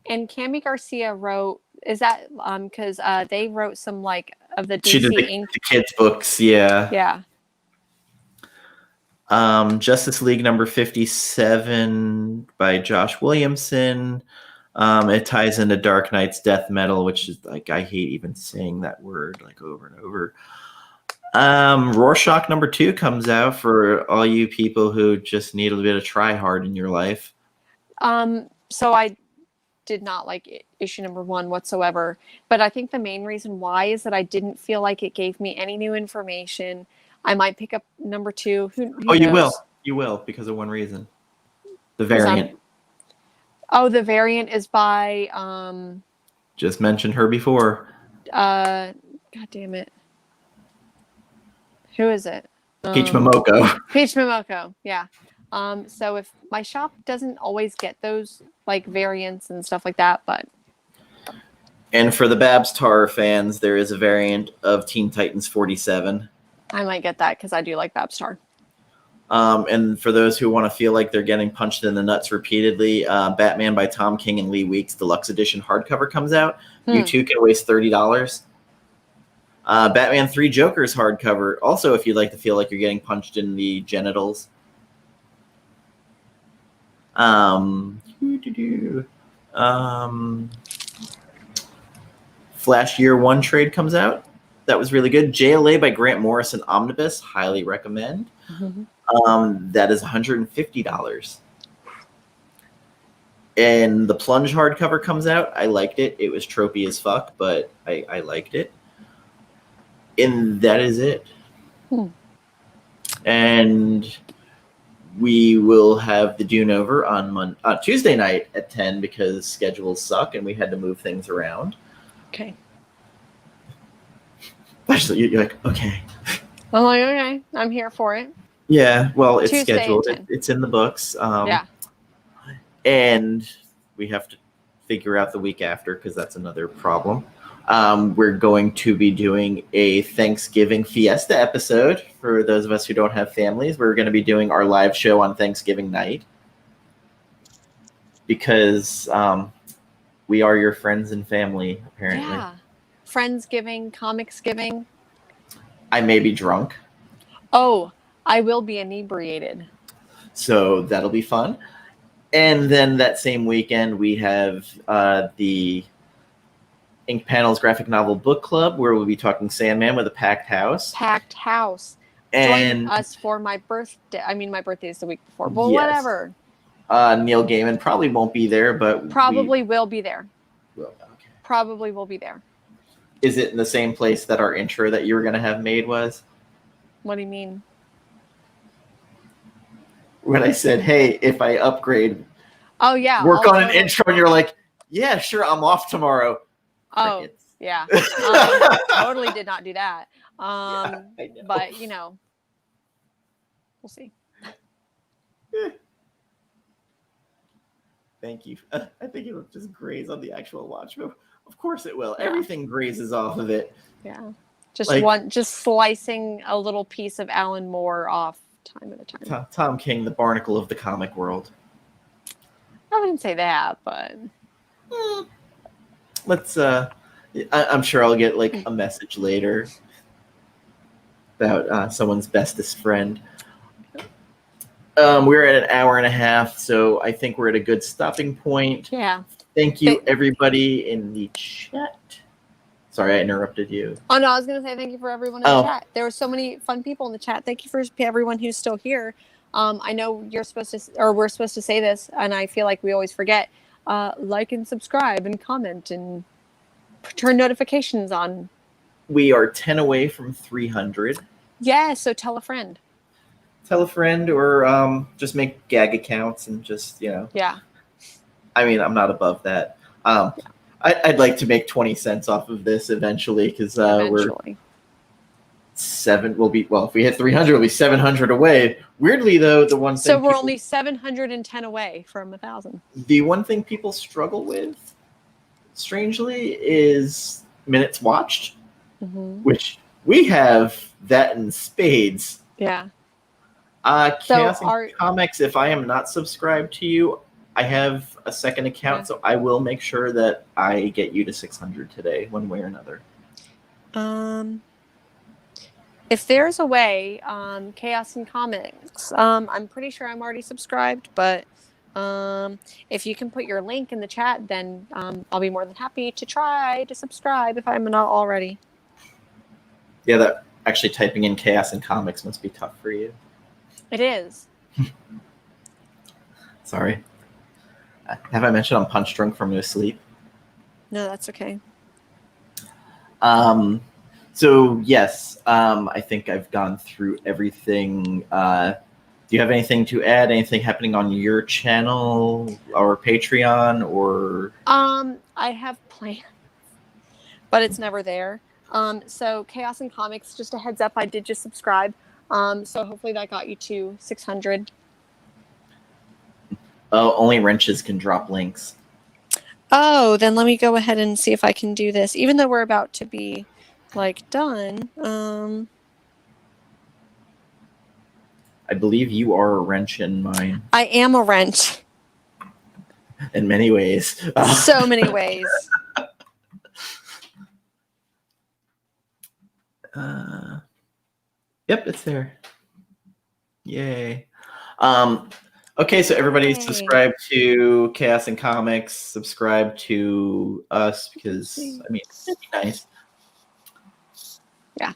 And Cami Garcia wrote, is that because they wrote some like of the DC she did the kids' books, yeah. Yeah. Justice League number 57 by Josh Williamson. It ties into Dark Knight's Death Metal, which is like, I hate even saying that word like over and over. Rorschach number 2 comes out for all you people who just need a bit of try hard in your life. So I did not like issue number 1 whatsoever, but I think the main reason why is that I didn't feel like it gave me any new information. I might pick up number 2. Who knows? You will because of one reason. The variant. The variant is by just mentioned her before. God damn it. Who is it? Peach Momoko. Peach Momoko, yeah. So if my shop doesn't always get those like variants and stuff like that, but... And for the Babs Tar fans, there is a variant of Teen Titans 47. I might get that because I do like Babstar. And for those who want to feel like they're getting punched in the nuts repeatedly, Batman by Tom King and Lee Weeks Deluxe Edition hardcover comes out. You too can waste $30. Batman 3 Jokers hardcover. Also, if you'd like to feel like you're getting punched in the genitals. Flash Year 1 trade comes out. That was really good. JLA by Grant Morrison Omnibus. Highly recommend. That is $150. And the Plunge hardcover comes out. I liked it. It was tropey as fuck, but I liked it. And that is it. And we will have the Dune over on Tuesday night at 10 because schedules suck and we had to move things around. Okay. Actually, you're like, okay. I'm like, okay, I'm here for it. Yeah, well, it's Tuesday scheduled. It's in the books. Yeah. And we have to figure out the week after because that's another problem. We're going to be doing a Thanksgiving fiesta episode for those of us who don't have families. We're going to be doing our live show on Thanksgiving night because we are your friends and family, apparently. Yeah. Friendsgiving, Comicsgiving. I may be drunk. Oh, I will be inebriated. So that'll be fun. And then that same weekend, we have the Ink Panels Graphic Novel Book Club, where we'll be talking Sandman with a packed house. Packed house. And join us for my birthday. I mean, my birthday is the week before, but yes. whatever. Neil Gaiman probably won't be there, but probably will be there. Well, okay. Probably will be there. Is it in the same place that our intro that you were going to have made was? What do you mean? When I said, hey, if I upgrade, oh yeah, work on an intro, and you're like, yeah, sure, I'm off tomorrow. Oh, Crickets. yeah. Totally did not do that. Yeah, I know. But, you know, we'll see. Thank you. I think it'll just graze on the actual watch. Of course it will. Yeah. Everything grazes off of it. Yeah. Just slicing a little piece of Alan Moore off time at a time. Tom King, the barnacle of the comic world. I wouldn't say that, but let's I'm sure I'll get like a message later about someone's bestest friend. We're at an hour and a half, so I think we're at a good stopping point. Yeah. Thank you, everybody in the chat. Sorry, I interrupted you. Oh, no, I was going to say thank you for everyone in the chat. There were so many fun people in the chat. Thank you for everyone who's still here. I know we're supposed to say this, and I feel like we always forget. Like and subscribe and comment and turn notifications on. We are 10 away from 300. Yeah, so tell a friend. Tell a friend or just make gag accounts and just, Yeah. I mean, I'm not above that. I'd like to make 20 cents off of this eventually because we're if we hit 300, we'll be 700 away. Weirdly, though, the one thing. So we're only 710 away from 1,000. The one thing people struggle with, strangely, is minutes watched, which we have that in spades. Yeah. Chaos and Comics, if I am not subscribed to you, I have a second account, so I will make sure that I get you to 600 today, one way or another. If there's a way, Chaos and Comics, I'm pretty sure I'm already subscribed, but if you can put your link in the chat, then I'll be more than happy to try to subscribe if I'm not already. Yeah, that actually typing in Chaos and Comics must be tough for you. It is. Sorry. Have I mentioned I'm punch drunk from no sleep? No, that's okay. So yes, I think I've gone through everything. Do you have anything to add? Anything happening on your channel or Patreon or? I have plans, but it's never there. So Chaos and Comics, just a heads up, I did just subscribe. So hopefully that got you to 600. Oh, only wrenches can drop links. Oh, then let me go ahead and see if I can do this. Even though we're about to be done. I believe you are a wrench in mine. I am a wrench. In many ways. So many ways. Yep, it's there. Yay. Okay, so everybody subscribe to Chaos and Comics. Subscribe to us because, I mean, it'd be nice. Yeah.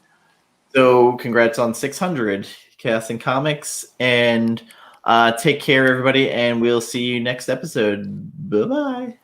So congrats on 600 Chaos and Comics. And take care, everybody. And we'll see you next episode. Bye-bye.